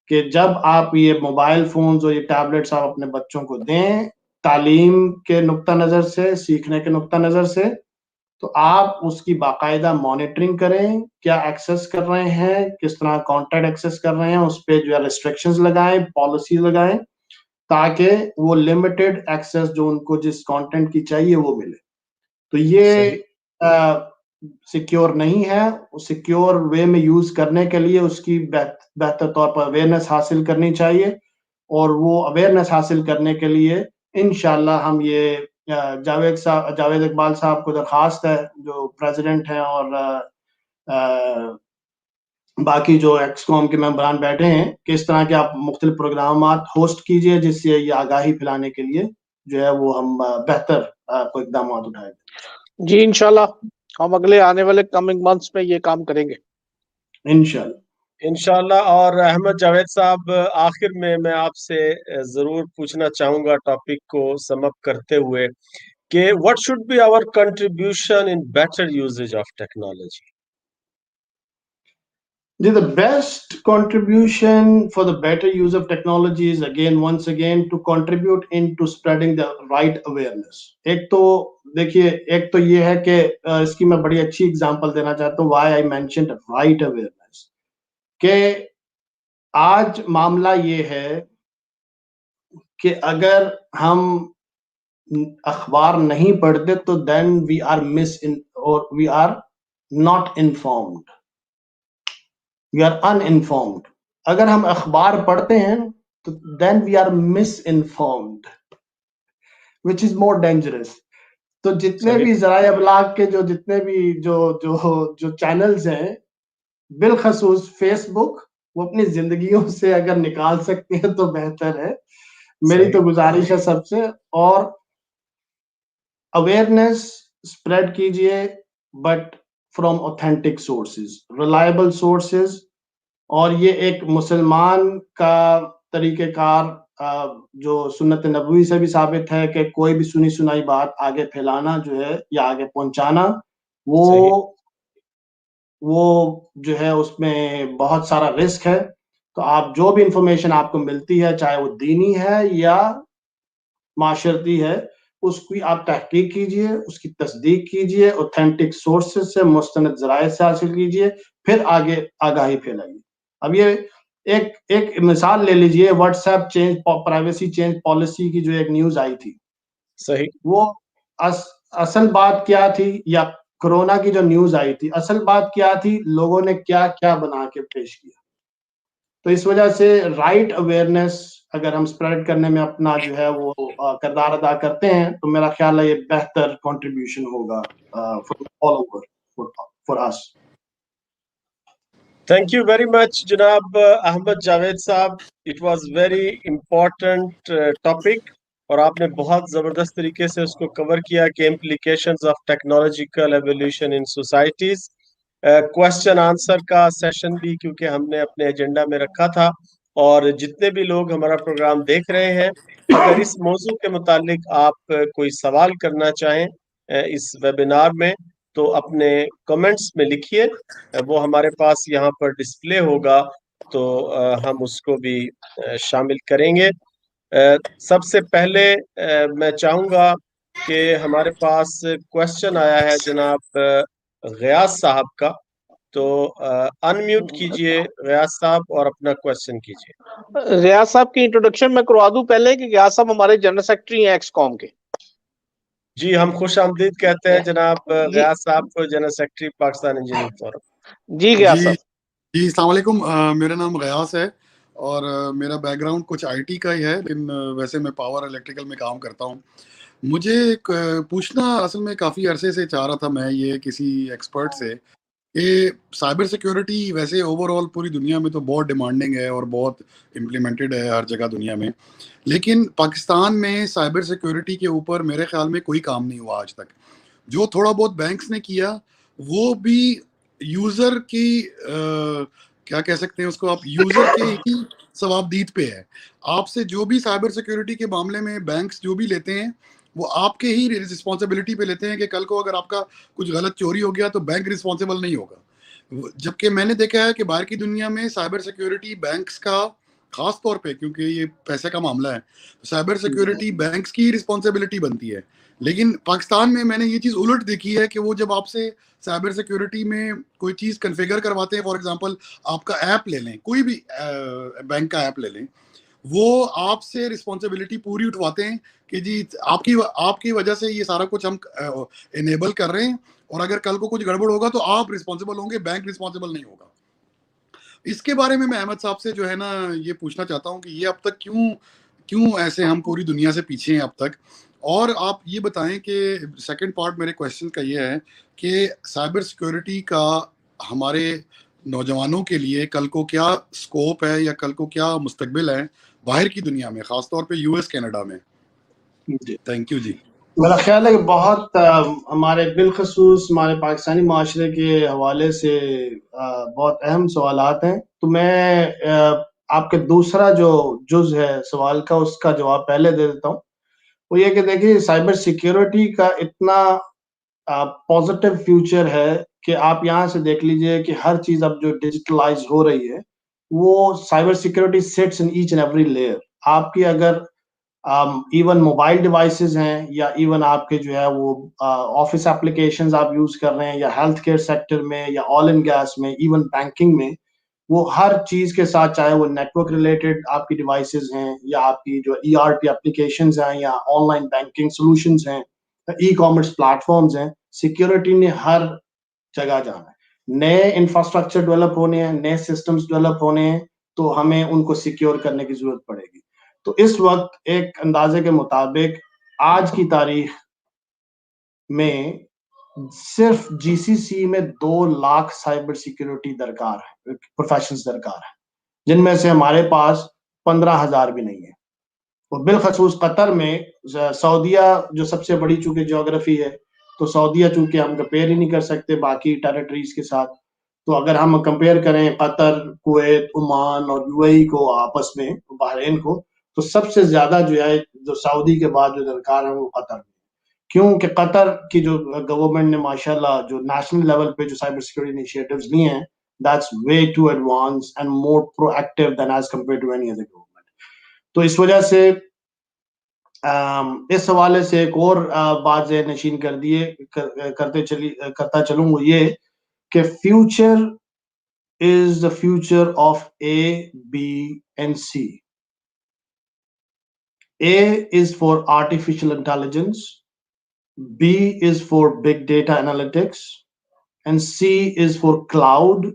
کہ جب آپ یہ موبائل فونز اور یہ ٹیبلٹس آپ اپنے بچوں کو دیں تعلیم کے نقطہ نظر سے, سیکھنے کے نقطہ نظر سے, تو آپ اس کی باقاعدہ مانیٹرنگ کریں, کیا ایکسیس کر رہے ہیں, کس طرح کانٹینٹ ایکسیس کر رہے ہیں, اس پہ جو ہے ریسٹرکشنز لگائیں, پالیسی لگائیں, تاکہ وہ لمیٹڈ ایکسیس جو ان کو جس کانٹینٹ کی چاہیے وہ ملے. تو یہ سیکیور نہیں ہے. سیکیور وے میں یوز کرنے کے لیے اس کی بہتر طور پر اویئرنیس حاصل کرنی چاہیے, اور وہ اویئرنیس حاصل کرنے کے لیے انشاءاللہ ہم یہ جاوید اقبال صاحب کو درخواست ہے جو پریزیڈنٹ ہیں اور باقی جو ایکس کام کے ممبران بیٹھے ہیں کہ اس طرح کے آپ مختلف پروگرامات ہوسٹ کیجئے جس سے یہ آگاہی پھیلانے کے لیے جو ہے وہ ہم بہتر کوئی اقدامات اٹھائیں. جی انشاءاللہ ہم اگلے آنے والے کمنگ منتھس میں یہ کام کریں گے انشاءاللہ. اور احمد جاوید صاحب, آخر میں آپ سے ضرور پوچھنا چاہوں گا ٹاپک کو سم اپ کرتے ہوئے کہ what should be our contribution in better usage of technology? The best contribution for the better use of technology is once again to contribute into spreading the right awareness. ایک تو یہ ہے کہ اس کی میں بڑی اچھی اگزامپل دینا چاہتا ہوں, why I mentioned right awareness, کہ آج معاملہ یہ ہے کہ اگر ہم اخبار نہیں پڑھتے تو then we are not informed. We are uninformed. اگر ہم اخبار پڑھتے ہیں تو then we are misinformed, which is more dangerous. تو جتنے بھی ذرائع ابلاغ کے جتنے بھی جو چینلز ہیں, بالخصوص فیس بک, وہ اپنی زندگیوں سے اگر نکال سکتے ہیں تو بہتر ہے. میری تو گزارش ہے سب سے, اور اویئرنیس اسپریڈ کیجئے but from authentic sources, reliable sources. اور یہ ایک مسلمان کا طریقہ کار جو سنت نبوی سے بھی ثابت ہے کہ کوئی بھی سنی سنائی بات آگے پھیلانا جو ہے یا آگے پہنچانا, وہ جو ہے اس میں بہت سارا رسک ہے. تو آپ جو بھی انفارمیشن آپ کو ملتی ہے, چاہے وہ دینی ہے یا معاشرتی ہے, اس کی آپ تحقیق کیجئے, اس کی تصدیق کیجئے, اوتھینٹک سورسز سے, مستند ذرائع سے حاصل کیجئے, پھر آگے آگاہی پھیلائیے. اب یہ ایک مثال لے لیجئے, what's app privacy change policy کی جو ایک نیوز آئی تھی, وہ اصل بات کیا تھی, یا کرونا کی جو نیوز آئی تھی اصل بات کیا تھی, لوگوں نے کیا کیا بنا کے پیش کیا. تو اس وجہ سے رائٹ اویئرنیس اگر ہم اسپریڈ کرنے میں اپنا جو ہے وہ کردار ادا کرتے ہیں تو میرا خیال ہے یہ بہتر کنٹریبیوشن ہوگا for us. Thank you very much جناب Ahmad Javed sahab. It was very important topic, اور آپ نے بہت زبردست طریقے سے اس کو کور کیا کہ implications of technological evolution in societies. Question answer کا سیشن بھی کیونکہ ہم نے اپنے ایجنڈا میں رکھا تھا, اور جتنے بھی لوگ ہمارا پروگرام دیکھ رہے ہیں, اگر اس موضوع کے متعلق آپ کوئی سوال کرنا چاہیں اس ویبینار میں تو اپنے کمنٹس میں لکھیے, وہ ہمارے پاس یہاں پر ڈسپلے ہوگا تو ہم اس کو بھی شامل کریں گے. سب سے پہلے میں چاہوں گا کہ ہمارے پاس کوسچن آیا ہے جناب غیاث صاحب کا, تو انمیوٹ کیجئے غیاث صاحب اور اپنا کوسچن کیجئے. غیاث صاحب کی انٹروڈکشن میں کروا دوں پہلے کہ غیاث صاحب ہمارے جنرل سیکرٹری ہیں ایکس کام کے. جی, ہم خوش آمدید کہتے ہیں جناب غیاث صاحب کو, general secretary Pakistan engineering forum. جی غیاث صاحب. جی السلام علیکم. میرا نام غیاث ہے اور میرا بیک گراؤنڈ کچھ آئی ٹی کا ہی ہے، لیکن ویسے میں پاور الیکٹریکل میں کام کرتا ہوں. مجھے پوچھنا اصل میں کافی عرصے سے چاہ رہا تھا میں یہ کسی ایکسپرٹ سے کہ سائبر سیکیورٹی ویسے اوور آل پوری دنیا میں تو بہت ڈیمانڈنگ ہے اور بہت امپلیمنٹڈ ہے ہر جگہ دنیا میں، لیکن پاکستان میں سائبر سیکیورٹی کے اوپر میرے خیال میں کوئی کام نہیں ہوا آج تک. جو تھوڑا بہت بینکس نے کیا وہ بھی یوزر کی کیا کہہ سکتے ہیں اس کو آپ، یوزر کے ہی ثوابدید پہ ہے. آپ سے جو بھی سائبر سیکیورٹی کے معاملے میں بینکس جو بھی لیتے ہیں وہ آپ کے ہی رسپانسبلٹی پہ لیتے ہیں کہ کل کو اگر آپ کا کچھ غلط چوری ہو گیا تو بینک رسپانسبل نہیں ہوگا. جبکہ میں نے دیکھا ہے کہ باہر کی دنیا میں سائبر سیکیورٹی بینکس کا خاص طور پہ، کیونکہ یہ پیسے کا معاملہ ہے، سائبر سیکیورٹی بینکس کی رسپانسبلٹی بنتی ہے. لیکن پاکستان میں نے یہ چیز الٹ دیکھی ہے کہ وہ جب آپ سے سائبر سیکیورٹی میں کوئی چیز کنفیگر کرواتے ہیں، فار ایگزامپل آپ کا ایپ لے لیں، کوئی بھی بینک کا ایپ لے لیں، وہ آپ سے رسپانسبلٹی پوری اٹھواتے ہیں کہ جی آپ کی وجہ سے یہ سارا کچھ ہم انیبل کر رہے ہیں، اور اگر کل کو کچھ گڑبڑ ہوگا تو آپ رسپانسبل ہوں گے، بینک رسپانسبل نہیں ہوگا. اس کے بارے میں احمد صاحب سے جو ہے نا یہ پوچھنا چاہتا ہوں کہ یہ اب تک کیوں ایسے ہم پوری دنیا سے پیچھے ہیں اب تک. اور آپ یہ بتائیں کہ سیکنڈ پارٹ میرے کویشچن کا یہ ہے کہ سائبر سیکیورٹی کا ہمارے نوجوانوں کے لیے کل کو کیا سکوپ ہے یا کل کو کیا مستقبل ہے باہر کی دنیا میں، خاص طور پہ یو ایس کینیڈا میں. Thank you. جی میرا خیال ہے کہ بہت ہمارے بالخصوص ہمارے پاکستانی معاشرے کے حوالے سے بہت اہم سوالات ہیں. تو میں آپ کے دوسرا جو جز ہے سوال کا اس کا جواب پہلے دے دیتا ہوں. وہ یہ کہ دیکھیے سائبر سیکیورٹی کا اتنا پازیٹیو فیوچر ہے کہ آپ یہاں سے دیکھ لیجئے کہ ہر چیز اب جو ڈیجیٹلائز ہو رہی ہے وہ cyber security sits in each and every layer. آپ کی اگر ایون موبائل ڈیوائسز ہیں یا ایون آپ کے جو ہے وہ آفس اپلیکیشنز آپ یوز کر رہے ہیں یا ہیلتھ کیئر سیکٹر میں یا آئل اینڈ گیس میں، ایون بینکنگ میں، وہ ہر چیز کے ساتھ، چاہے وہ نیٹ ورک ریلیٹڈ آپ کی ڈیوائسز ہیں یا آپ کی جو ای آر پی اپلیکیشنز ہیں یا آن لائن بینکنگ سولوشنز ہیں، ای کامرس پلیٹفارمز ہیں، سیکیورٹی نے ہر جگہ جانا ہے. نئے انفراسٹرکچر ڈیولپ ہونے ہیں، نئے سسٹمز ڈیولپ ہونے ہیں، تو ہمیں ان کو سیکیور کرنے کی ضرورت پڑے گی. تو اس وقت ایک اندازے کے مطابق آج کی تاریخ میں صرف جی سی سی میں 2 لاکھ سائبر سیکیورٹی درکار ہے، پروفیشنز درکار ہیں، جن میں سے ہمارے پاس 15,000 بھی نہیں ہے. اور بالخصوص قطر میں، سعودیہ جو سب سے بڑی چونکہ جیوگرافی ہے، تو سعودیہ چونکہ ہم کمپیئر ہی نہیں کر سکتے باقی ٹیریٹریز کے ساتھ. تو اگر ہم کمپیئر کریں قطر، کویت، عمان اور یو اے ای کو آپس میں، بحرین کو، تو سب سے زیادہ جو ہے جو سعودی کے بعد جو درکار ہے وہ قطر میں. کیوں کہ قطر کی جو گورنمنٹ نے ماشاءاللہ جو نیشنل لیول پہ جو سائبر سیکورٹی انیشیٹیوز لیے ہیں، that's way too advanced and more proactive than as compared to any other government. تو اس وجہ سے اس حوالے سے ایک اور بات ذہن نشین کرتا چلوں وہ یہ کہ future is the future of A, B and C. A is for artificial intelligence, B is for big data analytics, and C is for cloud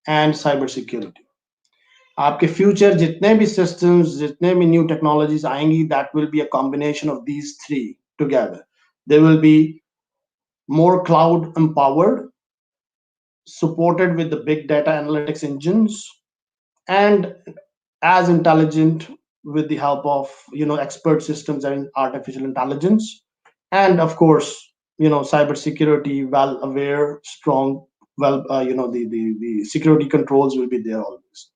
and cyber security. آپ کے فیوچر جتنے بھی سسٹمز، جتنے بھی نیو ٹیکنالوجیز آئیں گی، that will be a combination of these three together. They will be more cloud empowered, supported with the big data analytics engines, and as intelligent with the help of expert systems and artificial intelligence, and of course cyber security, well aware, strong, well the security controls will be there always.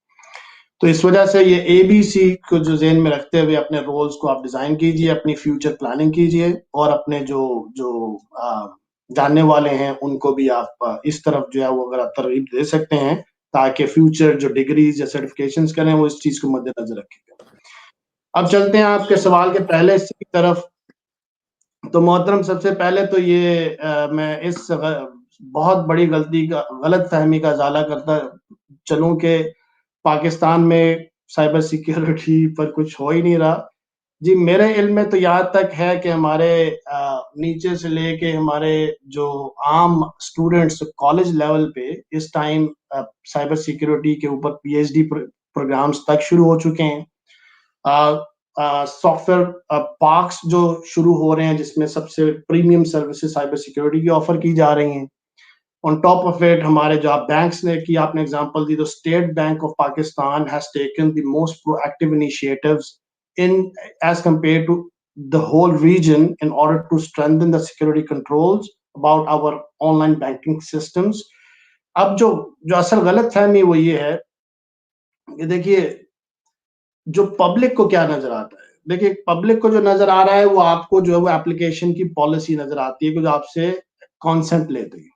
تو اس وجہ سے یہ اے B C کو جو ذہن میں رکھتے ہوئے اپنے رولز کو آپ ڈیزائن کیجئے، اپنی فیوچر پلاننگ کیجئے، اور اپنے جو جاننے والے ہیں ان کو بھی آپ اس طرف جو ہے وہ اگر آپ ترغیب دے سکتے ہیں تاکہ فیوچر جو ڈگریز یا سرٹیفکیشنز کریں وہ اس چیز کو مد نظر رکھیں گے. اب چلتے ہیں آپ کے سوال کے پہلے حصے کی طرف. تو محترم، سب سے پہلے تو یہ میں اس بہت بڑی غلط فہمی کا ازالہ کرتا چلوں کہ پاکستان میں سائبر سیکیورٹی پر کچھ ہو ہی نہیں رہا. جی میرے علم میں تو یہاں تک ہے کہ ہمارے نیچے سے لے کے ہمارے جو عام اسٹوڈنٹس کالج لیول پہ اس ٹائم سائبر سیکیورٹی کے اوپر پی ایچ ڈی پروگرامز تک شروع ہو چکے ہیں. سافٹ ویئر پارکس جو شروع ہو رہے ہیں جس میں سب سے پریمیم سروسز سائبر سیکیورٹی کی آفر کی جا رہی ہیں. On top of it, ہمارے جو بینکس نے کی آپ نے ایگزامپل دی تو state bank of Pakistan has taken the most proactive initiatives in as compared to the whole region in order to strengthen the security controls about our online banking systems. اب جو اصل غلط فہمی وہ یہ ہے کہ دیکھیے جو پبلک کو کیا نظر آتا ہے, دیکھیے پبلک کو جو نظر آ رہا ہے وہ آپ کو جو ہے وہ اپلیکیشن کی پالیسی نظر آتی ہے کہ جو آپ سے کانسنٹ لیتے ہیں.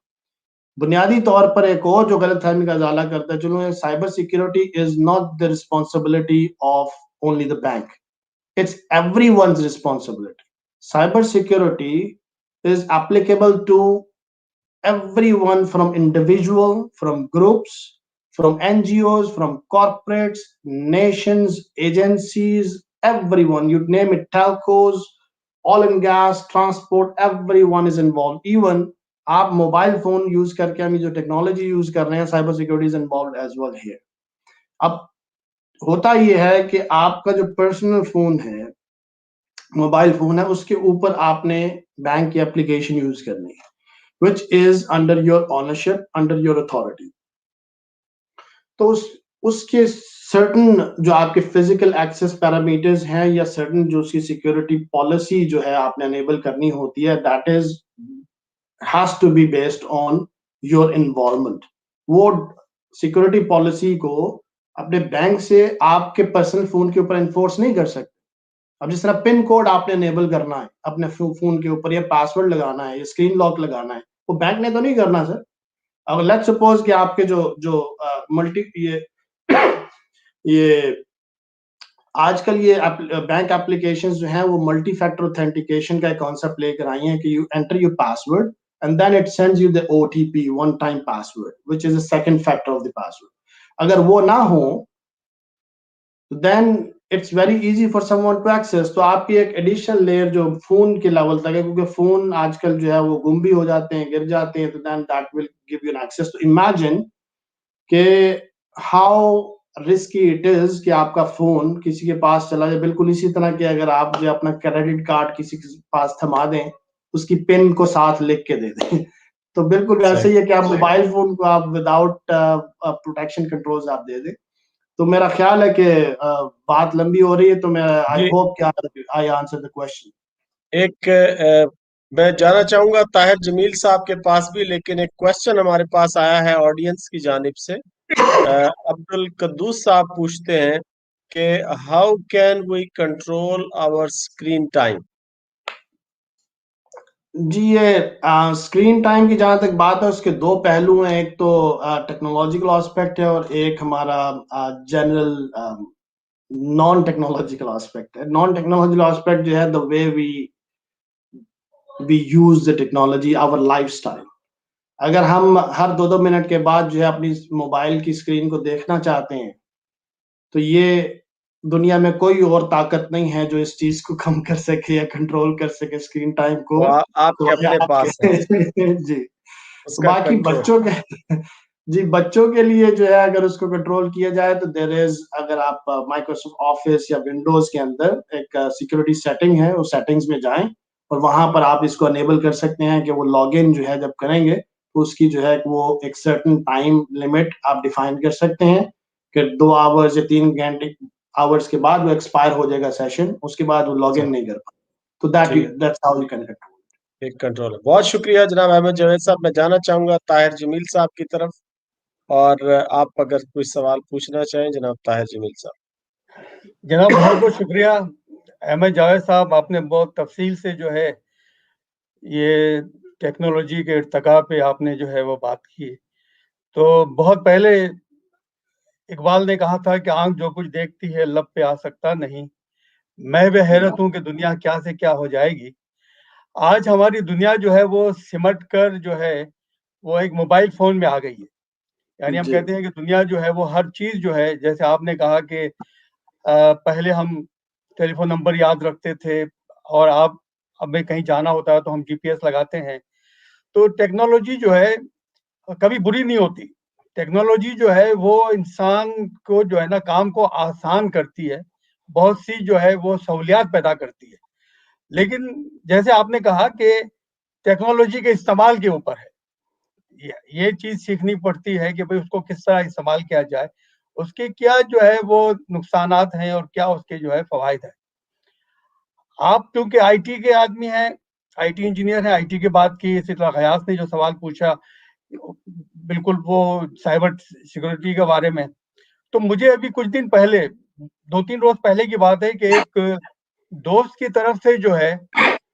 بنیادی طور پر ایک اور جو غلط فہمی کا ازالہ کرتا ہے, چلو cyber security is not the responsibility of only the bank, it's everyone's responsibility. Cyber security is applicable to everyone, from individual, from groups, from N G Os, from corporates, nations, agencies, everyone, you name it, telcos, oil and gas, transport, everyone is involved. Even آپ mobile phone use کر کے ہم جو technology use کر رہے ہیں cyber security is involved as well here. اب ہوتا یہ ہے کہ آپ کا جو پرسنل فون ہے, موبائل فون ہے, اس کے اوپر آپ نے بینک کی اپلیکیشن یوز کرنی ہے which is under your ownership, under your authority. تو اس کے سرٹن جو آپ کے فزیکل ایکسس پیرامیٹرز ہیں یا سرٹن جو اس کی سیکورٹی پالیسی جو ہے آپ نے انیبل کرنی ہوتی ہے, that is has to be based on your environment. وہ سیکورٹی پالیسی کو اپنے بینک سے آپ کے پرسنل فون کے اوپر انفورس نہیں کر سکتے. اب جس طرح پن کوڈ آپ نے انیبل کرنا ہے اپنے فون کے اوپر, یا پاسورڈ لگانا ہے, یا اسکرین لاک لگانا ہے, وہ بینک نے تو نہیں کرنا سر. اگر لیٹ سپوز کہ آپ کے جو ملٹی یہ آج کل یہ بینک اپلیکیشن جو ہیں وہ ملٹی فیکٹر اوتھینٹیکیشن کا ایک کانسیپٹ لے کر آئی ہیں کہ you enter your password and then it sends you the OTP, one time password, which is the second factor of the password. اگر وہ نہ ہو then it's very easy for someone to access. تو آپ کی ایک ایڈیشنل لیئر جو phone کے level تک ہے, کیونکہ فون آج کل جو ہے وہ گم بھی ہو جاتے ہیں, گر جاتے ہیں, تو then that will give you an access. تو imagine کہ how risky it is کہ آپ کا فون کسی کے پاس چلا جائے. بالکل اسی طرح کہ اگر آپ جو اپنا کریڈٹ کارڈ کسی کے پاس تھما دیں, اس کی پن کو ساتھ لکھ کے دے دیں, تو بالکل ویسے ہی ہے کہ آپ موبائل فون کو آپ وداؤٹ پروٹیکشن کنٹرولز آپ دے دیں. تو میرا خیال ہے کہ بات لمبی ہو رہی ہے, تو میں آئی ہوپ کہ آئی آنسر دی کوسچن. ایک میں جانا چاہوں گا طاہر جمیل صاحب کے پاس بھی, لیکن ایک کوسچن ہمارے پاس آیا ہے آڈینس کی جانب سے. عبد القدوس صاحب پوچھتے ہیں کہ how can we control our screen time. جی یہ اسکرین ٹائم کی جہاں تک بات ہے اس کے دو پہلو ہیں, ایک تو ٹیکنالوجیکل آسپیکٹ ہے اور ایک ہمارا جنرل نان ٹیکنالوجیکل آسپیکٹ ہے. نان ٹیکنالوجیکل آسپیکٹ جو ہے the way we use the technology, our lifestyle. اگر ہم ہر 2 منٹ کے بعد جو ہے اپنی موبائل کی اسکرین کو دیکھنا چاہتے ہیں تو یہ دنیا میں کوئی اور طاقت نہیں ہے جو اس چیز کو کم کر سکے یا کنٹرول کر سکے اسکرین ٹائم کو. آپ کے اپنے پاس ہے جی. باقی بچوں کے جی بچوں کے لیے جو ہے اگر اس کو کنٹرول کیا جائے تو دیر از, اگر آپ مائکروسافٹ آفس یا ونڈوز کے اندر ایک سیکورٹی سیٹنگ ہے, اس سیٹنگز میں جائیں اور وہاں پر آپ اس کو انیبل کر سکتے ہیں کہ وہ لاگ ان جو ہے جب کریں گے تو اس کی جو ہے وہ ایک سرٹن ٹائم لمٹ آپ ڈیفائن کر سکتے ہیں کہ 2 آورز یا 3 گھنٹے آورز کے بعد وہ ایکسپائر ہو جائے گا سیشن, اس کے بعد وہ لاگ ان نہیں کر پائے. تو that's how you can control. ایک کنٹرول ہے. بہت شکریہ جناب احمد جاوید صاحب. میں جانا چاہوں گا طاہر جمیل صاحب کی طرف, اور آپ اگر کوئی سوال پوچھنا چاہیں جناب طاہر جمیل صاحب. جناب بہت بہت شکریہ احمد جاوید صاحب, آپ نے بہت تفصیل سے جو ہے یہ ٹیکنالوجی کے ارتقاء پہ آپ نے جو ہے وہ بات کی. تو بہت پہلے اقبال نے کہا تھا کہ آنکھ جو کچھ دیکھتی ہے لب پہ آ سکتا نہیں, میں بھی حیرت ہوں کہ دنیا کیا سے کیا ہو جائے گی. آج ہماری دنیا جو ہے وہ سمٹ کر جو ہے وہ ایک موبائل فون میں آ گئی ہے. یعنی ہم کہتے ہیں کہ دنیا جو ہے وہ ہر چیز جو ہے, جیسے آپ نے کہا کہ پہلے ہم ٹیلی فون نمبر یاد رکھتے تھے، اور اب ہمیں کہیں جانا ہوتا ہے تو ہم GPS لگاتے ہیں. تو ٹیکنالوجی جو ہے کبھی بری نہیں ہوتی. ٹیکنالوجی جو ہے وہ انسان کو جو ہے نا کام کو آسان کرتی ہے، بہت سی جو ہے وہ سہولیات پیدا کرتی ہے. لیکن جیسے آپ نے کہا کہ ٹیکنالوجی کے استعمال کے اوپر ہے، یہ چیز سیکھنی پڑتی ہے کہ بھئی اس کو کس طرح استعمال کیا جائے، اس کے کیا جو ہے وہ نقصانات ہیں اور کیا اس کے جو ہے فوائد ہیں. آپ کیونکہ آئی ٹی کے آدمی ہیں، آئی ٹی انجینئر ہیں، آئی ٹی کی بات کی، اسی طرح غیاث نے جو سوال پوچھا بالکل وہ سائبر سیکورٹی کے بارے میں. تو مجھے ابھی کچھ دن پہلے، 2-3 روز پہلے کی بات ہے کہ ایک دوست کی طرف سے جو ہے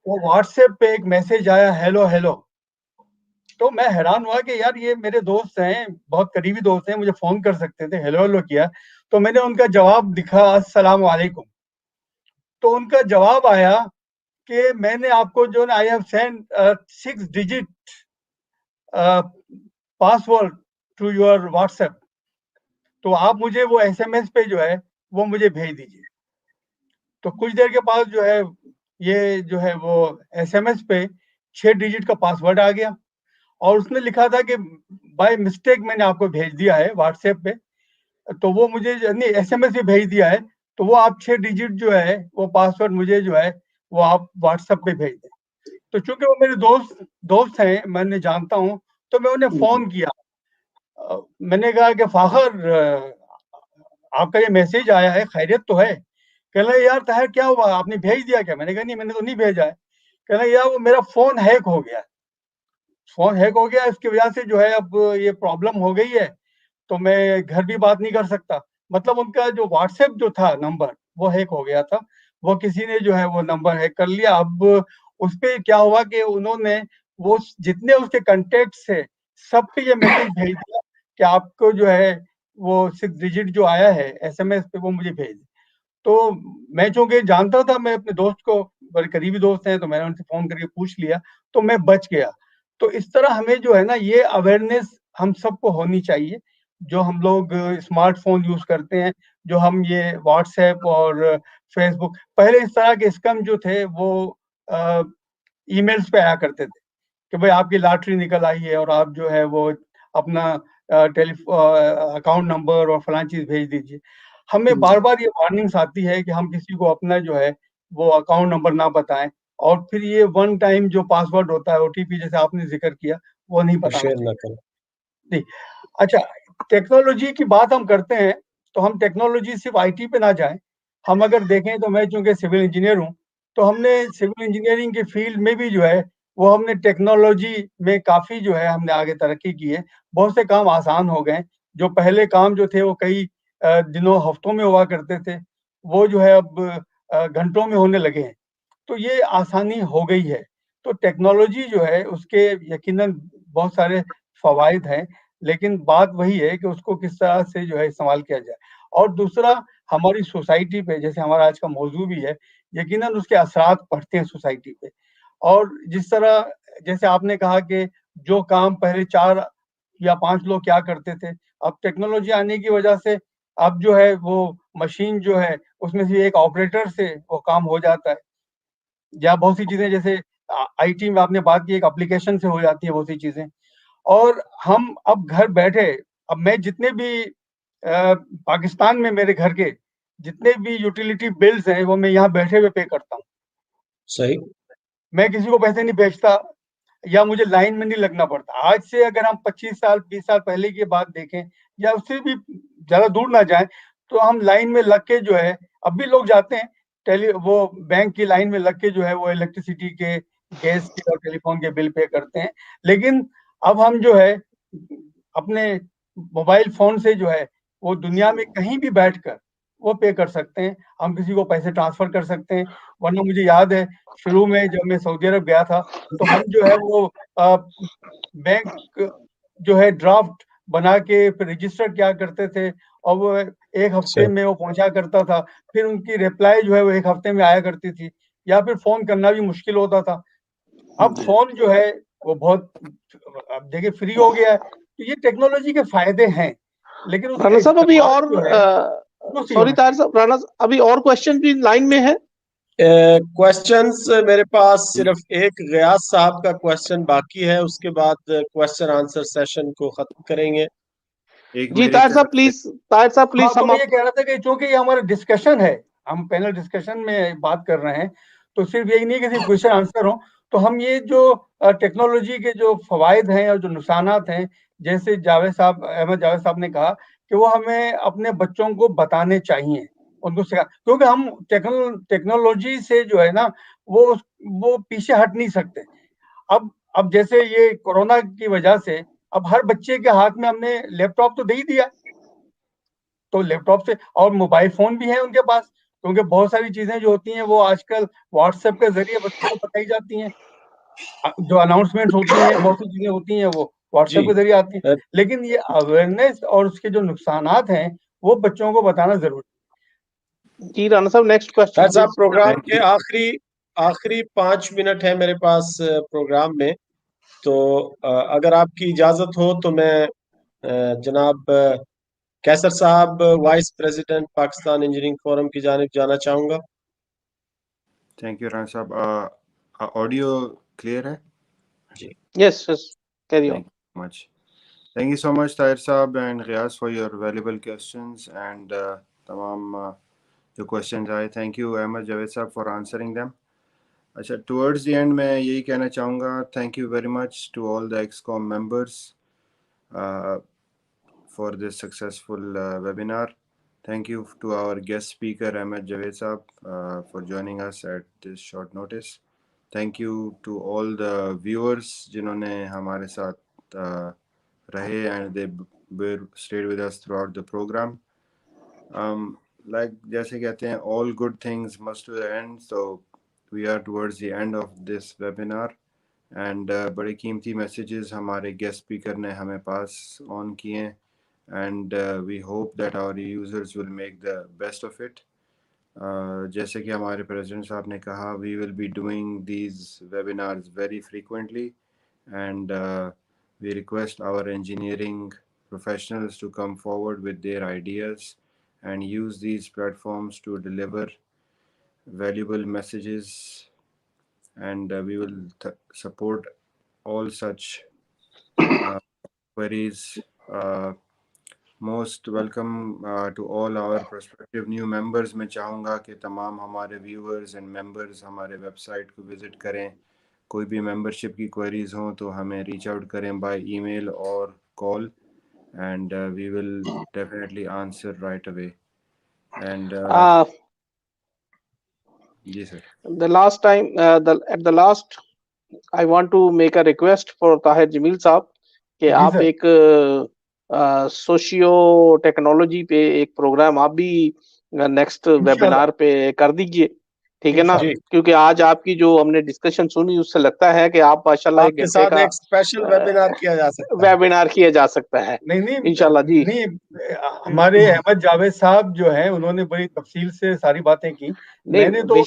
وہ واٹس ایپ پہ ایک میسج آیا، ہیلو ہیلو. تو میں حیران ہوا کہ یار یہ میرے دوست ہیں، بہت قریبی دوست ہیں، مجھے فون کر سکتے تھے. ہیلو ہیلو کیا تو میں نے ان کا جواب لکھا السلام علیکم. تو ان کا جواب آیا کہ میں نے آپ کو جو I have send 6 digit password to your WhatsApp, تو آپ مجھے وہ SMS پہ جو ہے وہ مجھے بھیج دیجیے. تو کچھ دیر کے بعد جو ہے یہ جو ہے وہ SMS پہ 6 ڈیجٹ کا پاسورڈ آ گیا، اور اس نے لکھا تھا کہ بائی مسٹیک میں نے آپ کو بھیج دیا ہے واٹس ایپ پہ. تو وہ مجھے نہیں SMS پہ بھیج دیا ہے، تو وہ آپ 6 ڈیجٹ جو ہے وہ پاسورڈ مجھے جو ہے وہ آپ واٹس ایپ پہ بھیج دیں. تو چونکہ وہ میرے دوست ہیں، میں نے جانتا ہوں، تو میں انہیں فون کیا. میں نے کہا کہ فاخر آپ کا یہ میسج آیا ہے، خیریت تو ہے؟ کہنے لگے یار طاہر کیا ہوا، آپ نے بھیج دیا کیا؟ میں نے کہا نہیں، میں نے تو نہیں بھیجا ہے. کہنے لگے یار وہ میرا فون ہیک ہو گیا، فون ہیک ہو گیا، اس کی وجہ سے جو ہے اب یہ پرابلم ہو گئی ہے، تو میں گھر بھی بات نہیں کر سکتا. مطلب ان کا جو واٹس ایپ جو تھا نمبر وہ ہیک ہو گیا تھا، وہ کسی نے جو ہے وہ نمبر ہیک کر لیا. اب اس پہ کیا ہوا کہ انہوں نے وہ جتنے اس کے کنٹیکٹس تھے سب پہ یہ میسج بھیج دیا کہ آپ کو جو ہے وہ 6 ڈیجٹ جو آیا ہے SMS پہ وہ مجھے بھیج دیں. تو میں چونکہ جانتا تھا، میں اپنے دوست کو، بڑے قریبی دوست ہیں، تو میں نے ان سے فون کر کے پوچھ لیا، تو میں بچ گیا. تو اس طرح ہمیں جو ہے نا یہ اویئرنیس ہم سب کو ہونی چاہیے. جو ہم لوگ اسمارٹ فون یوز کرتے ہیں، جو ہم یہ واٹس ایپ اور فیس بک، پہلے اس طرح کے اسکم جو تھے وہ ای میلز پہ آیا کرتے تھے کہ بھئی آپ کی لاٹری نکل آئی ہے اور آپ جو ہے وہ اپنا اکاؤنٹ نمبر اور فلاں چیز بھیج دیجیے. ہمیں بار بار یہ وارننگس آتی ہے کہ ہم کسی کو اپنا جو ہے وہ اکاؤنٹ نمبر نہ بتائیں، اور پھر یہ ون ٹائم جو پاسورڈ ہوتا ہے OTP جیسے آپ نے ذکر کیا وہ نہیں بتانا شیئر چاہیے. نہ کریں. نہیں. اچھا، ٹیکنالوجی کی بات ہم کرتے ہیں تو ہم ٹیکنالوجی صرف IT پہ نہ جائیں. ہم اگر دیکھیں تو میں چونکہ سول انجینئر ہوں، تو ہم نے سول انجینئرنگ کے فیلڈ میں بھی جو ہے وہ ہم نے ٹیکنالوجی میں کافی جو ہے ہم نے آگے ترقی کی ہے. بہت سے کام آسان ہو گئے. جو پہلے کام جو تھے وہ کئی دنوں ہفتوں میں ہوا کرتے تھے، وہ جو ہے اب گھنٹوں میں ہونے لگے ہیں. تو یہ آسانی ہو گئی ہے. تو ٹیکنالوجی جو ہے اس کے یقیناً بہت سارے فوائد ہیں، لیکن بات وہی ہے کہ اس کو کس طرح سے جو ہے استعمال کیا جائے. اور دوسرا، ہماری سوسائٹی پہ، جیسے ہمارا آج کا موضوع بھی ہے، یقیناً اس کے اثرات پڑتے ہیں سوسائٹی پہ. اور جس طرح جیسے آپ نے کہا کہ جو کام پہلے 4 یا 5 لوگ کیا کرتے تھے، اب ٹیکنالوجی آنے کی وجہ سے اب جو ہے وہ مشین جو ہے اس میں سے ایک آپریٹر سے وہ کام ہو جاتا ہے. یا بہت سی چیزیں جیسے IT میں آپ نے بات کی، ایک اپلیکیشن سے ہو جاتی ہے بہت سی چیزیں. اور ہم اب گھر بیٹھے، اب میں جتنے بھی پاکستان میں میرے گھر کے جتنے بھی یوٹیلیٹی بلز ہیں وہ میں یہاں بیٹھے ہوئے پے کرتا ہوں. صحیح. میں کسی کو پیسے نہیں بھیجتا یا مجھے لائن میں نہیں لگنا پڑتا. آج سے اگر ہم 25 سال 20 سال پہلے کی بات دیکھیں یا اس سے بھی زیادہ دور نہ جائیں، تو ہم لائن میں لگ کے جو ہے، اب بھی لوگ جاتے ہیں وہ بینک کی لائن میں لگ کے جو ہے وہ الیکٹریسٹی کے، گیس کے اور ٹیلی فون کے بل پے کرتے ہیں. لیکن اب ہم جو ہے اپنے موبائل فون سے جو ہے وہ دنیا میں کہیں بھی بیٹھ کر وہ پے کر سکتے ہیں. ہم کسی کو پیسے ٹرانسفر کر سکتے ہیں. ورنہ مجھے یاد ہے شروع میں جب میں سعودی عرب گیا تھا تو ہم جو ہے وہ بینک جو ہے ڈرافٹ بنا کے پھر رجسٹر کیا کرتے تھے، اور وہ 1 ہفتے میں وہ پہنچا کرتا تھا. پھر ان کی ریپلائی جو ہے وہ 1 ہفتے میں آیا کرتی تھی، یا پھر فون کرنا بھی مشکل ہوتا تھا. اب فون جو ہے وہ بہت اب دیکھیں فری ہو گیا ہے. تو یہ ٹیکنالوجی کے فائدے ہیں، لیکن اس کا رانا صاحب ابھی استعمال اور جو ہے سوری طاہر صاحب، رانا ابھی اور کوشچن بھی لائن میں ہے؟ کوشچنز میرے پاس صرف ایک غیاث صاحب کا کوشچن باقی ہے، اس کے بعد کوشچن آنسر سیشن کو ختم کریں گے. جی طاہر صاحب پلیز، طاہر صاحب پلیز. ہم یہ کہہ رہا تھا کہ چونکہ یہ ہمارا ڈسکشن ہے، ہم پینل ڈسکشن میں بات کر رہے ہیں، تو صرف یہی نہیں کہ صرف کوشچن آنسر ہوں، تو ہم یہ جو ٹیکنالوجی کے جو فوائد ہیں اور جو نقصانات ہیں، جیسے جاوید صاحب، احمد جاوید صاحب نے کہا کہ وہ ہمیں اپنے بچوں کو بتانے چاہیے، ان کو سکھا، کیونکہ ہم ٹیکنالوجی سے جو ہے نا وہ پیچھے ہٹ نہیں سکتے. اب جیسے یہ کورونا کی وجہ سے اب ہر بچے کے ہاتھ میں ہم نے لیپ ٹاپ تو دے ہی دیا، تو لیپ ٹاپ سے اور موبائل فون بھی ہیں ان کے پاس، کیونکہ بہت ساری چیزیں جو ہوتی ہیں وہ آج کل واٹس ایپ کے ذریعے بچوں کو بتائی جاتی ہیں، جو اناؤنسمنٹ ہوتی ہیں، بہت سی چیزیں ہوتی ہیں وہ واٹس ایپ کے ذریعے آتی ہیں، لیکن یہ اویئرنیس اور اس کے جو نقصانات ہیں وہ بچوں کو بتانا ضروری. جی رانا صاحب نیکسٹ کوسچن صاحب پروگرام کے آخری 5 منٹ ہے میرے پاس پروگرام میں، تو اگر آپ کی اجازت ہو تو میں جناب کیسر صاحب voice president Pakistan engineering forum کی جانب جانا چاہوں گا. تھینک یو رانا صاحب. آڈیو کلیئر ہے؟ جی yes carry on. Thank you so much Tahir Saab and Ghias for your valuable questions and tamam جو questions آئے. Thank you Ahmed Javed Saab for answering them. اچھا towards the end میں یہی کہنا چاہوں گا, thank you very much to all the XCOM members for this successful webinar. Thank you to our guest speaker Ahmed Javed Saab for joining us at this short notice. Thank you to all the viewers جنہوں نے ہمارے ساتھ رہے and they stayed with us throughout the program. Like جیسے کہتے ہیں all good things must to the end, so we are towards the end of this webinar and بڑے قیمتی messages ہمارے guest speaker نے ہمیں pass on کیے and we hope that our users will make the best of it. جیسے کہ ہمارے president صاحب نے کہا, we will be doing these webinars very frequently and we request our engineering professionals to come forward with their ideas and use these platforms to deliver valuable messages and we will support all such queries. Most welcome to all our prospective new members. میں چاہوں گا کہ تمام ہمارے viewers and members ہمارے website کو visit کریں. کوئی بھی ممبرشپ کی کوئریز ہوں تو ہمیں ریچ آؤٹ کریں بائی ای میل اور call and we will definitely answer right away. And جی sir, the last time at the last I want to make a request for Tahir Jamil صاحب کہ آپ ایک سوشیو ٹیکنالوجی پہ ایک programme آپ بھی نیکسٹ ویبینار پہ کر دیجئے, ٹھیک ہے نا, کیونکہ آج آپ کی جو ہم نے ڈسکشن سنی اس سے لگتا ہے کہ آپ ماشاءاللہ ایک گھنٹے کا اسپیشل ویبینار کیا جا سکتا ہے انشاءاللہ. جی ہمارے احمد جاوید صاحب جو ہیں انہوں نے بڑی تفصیل سے ساری باتیں کی, میں نے تو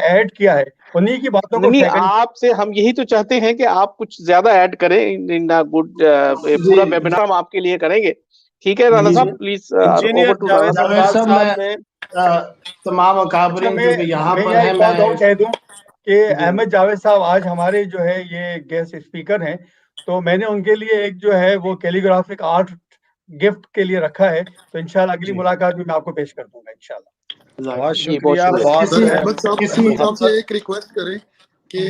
ایڈ کیا ہے انہی کی باتوں کو. نہیں, آپ سے ہم یہی تو چاہتے ہیں کہ آپ کچھ زیادہ ایڈ کریں ان گڈ, پورا ویبینار ہم آپ کے لیے کریں گے, ٹھیک ہے رانا صاحب پلیز. جاوید صاحب میں تمام اکابرین جو کہ یہاں پر ہیں, میں کہہ دوں کہ احمد جاوید صاحب آج ہمارے جو ہے یہ گیسٹ اسپیکر ہیں, تو میں نے ان کے لیے ایک جو ہے وہ کیلیگرافک آرٹ گفٹ کے لیے رکھا ہے, تو انشاءاللہ اگلی ملاقات میں آپ کو پیش کر دوں گا انشاءاللہ. بہت شکریہ. احمد صاحب سے ایک ریکویسٹ کریں کہ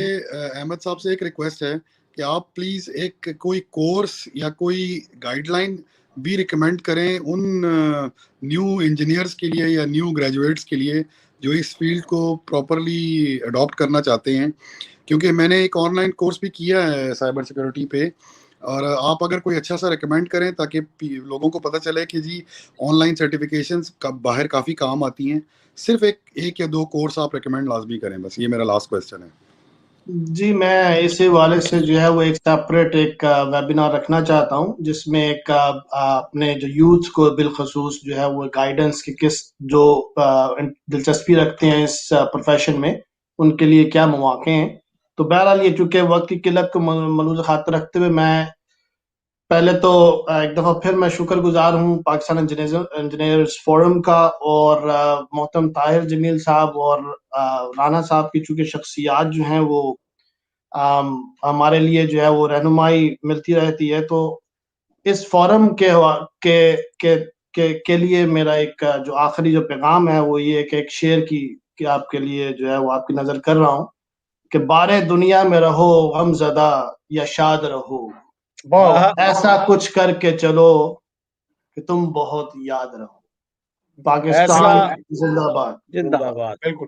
احمد صاحب سے ایک ریکویسٹ ہے کہ آپ پلیز ایک کوئی کورس یا کوئی گائیڈ لائن بھی ریکمینڈ کریں ان نیو انجینئرس کے لیے یا نیو گریجویٹس کے لیے جو اس فیلڈ کو پراپرلی اڈاپٹ کرنا چاہتے ہیں, کیونکہ میں نے ایک آن لائن کورس بھی کیا ہے سائبر سیکورٹی پہ, اور آپ اگر کوئی اچھا سا ریکمینڈ کریں تاکہ لوگوں کو پتہ چلے کہ جی آن لائن سرٹیفکیشنز باہر کافی کام آتی ہیں, صرف ایک یا دو کورس آپ ریکمینڈ لازمی کریں. بس یہ میرا لاسٹ کویسچن ہے. جی میں اس حوالے سے جو ہے وہ ایک سیپریٹ ایک ویبینار رکھنا چاہتا ہوں جس میں ایک اپنے جو یوتھ کو بالخصوص جو ہے وہ گائیڈنس کی کس جو دلچسپی رکھتے ہیں اس پروفیشن میں ان کے لیے کیا مواقع ہیں. تو بہرحال یہ چونکہ وقت کی قلت کو ملحوظ خاطر رکھتے ہوئے میں پہلے تو ایک دفعہ پھر میں شکر گزار ہوں پاکستان انجینئرز فورم کا اور محترم طاہر جمیل صاحب اور رانا صاحب کی، چونکہ شخصیات جو ہیں وہ ہمارے لیے جو ہے وہ رہنمائی ملتی رہتی ہے. تو اس فورم کے لیے میرا ایک جو آخری جو پیغام ہے وہ یہ کہ ایک شعر کی آپ کے لیے جو ہے وہ آپ کی نظر کر رہا ہوں کہ بارے دنیا میں رہو غم زدہ یا شاد رہو، ایسا کچھ کر کے چلو کہ تم بہت یاد رہو. پاکستان زندہ باد. زندہ باد. بالکل.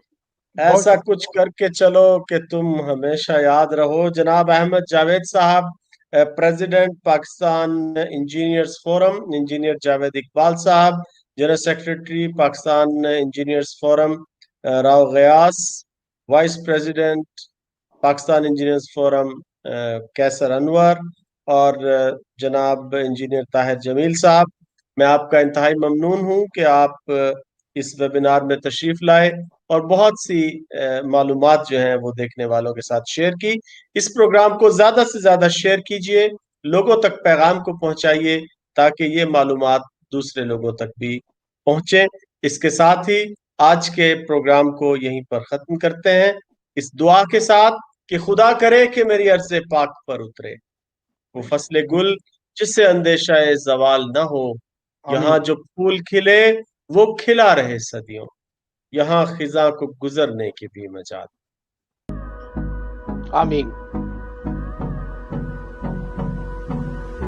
ایسا کچھ کر کے چلو کہ تم ہمیشہ یاد رہو. جناب احمد جاوید صاحب، president Pakistan engineers forum, engineer Javed Iqbal صاحب، general secretary Pakistan engineers forum Rao Ghayas, vice president Pakistan engineers forum Qaiser Anwar, اور جناب انجینئر طاہر جمیل صاحب، میں آپ کا انتہائی ممنون ہوں کہ آپ اس ویبینار میں تشریف لائے اور بہت سی معلومات جو ہیں وہ دیکھنے والوں کے ساتھ شیئر کی. اس پروگرام کو زیادہ سے زیادہ شیئر کیجئے، لوگوں تک پیغام کو پہنچائیے تاکہ یہ معلومات دوسرے لوگوں تک بھی پہنچیں. اس کے ساتھ ہی آج کے پروگرام کو یہیں پر ختم کرتے ہیں، اس دعا کے ساتھ کہ خدا کرے کہ میری عرض پاک پر اترے وہ فصل گل جس سے اندیشہ زوال نہ ہو. یہاں جو پھول کھلے وہ کھلا رہے صدیوں، یہاں خزاں کو گزرنے کی بھی مجال. آمین.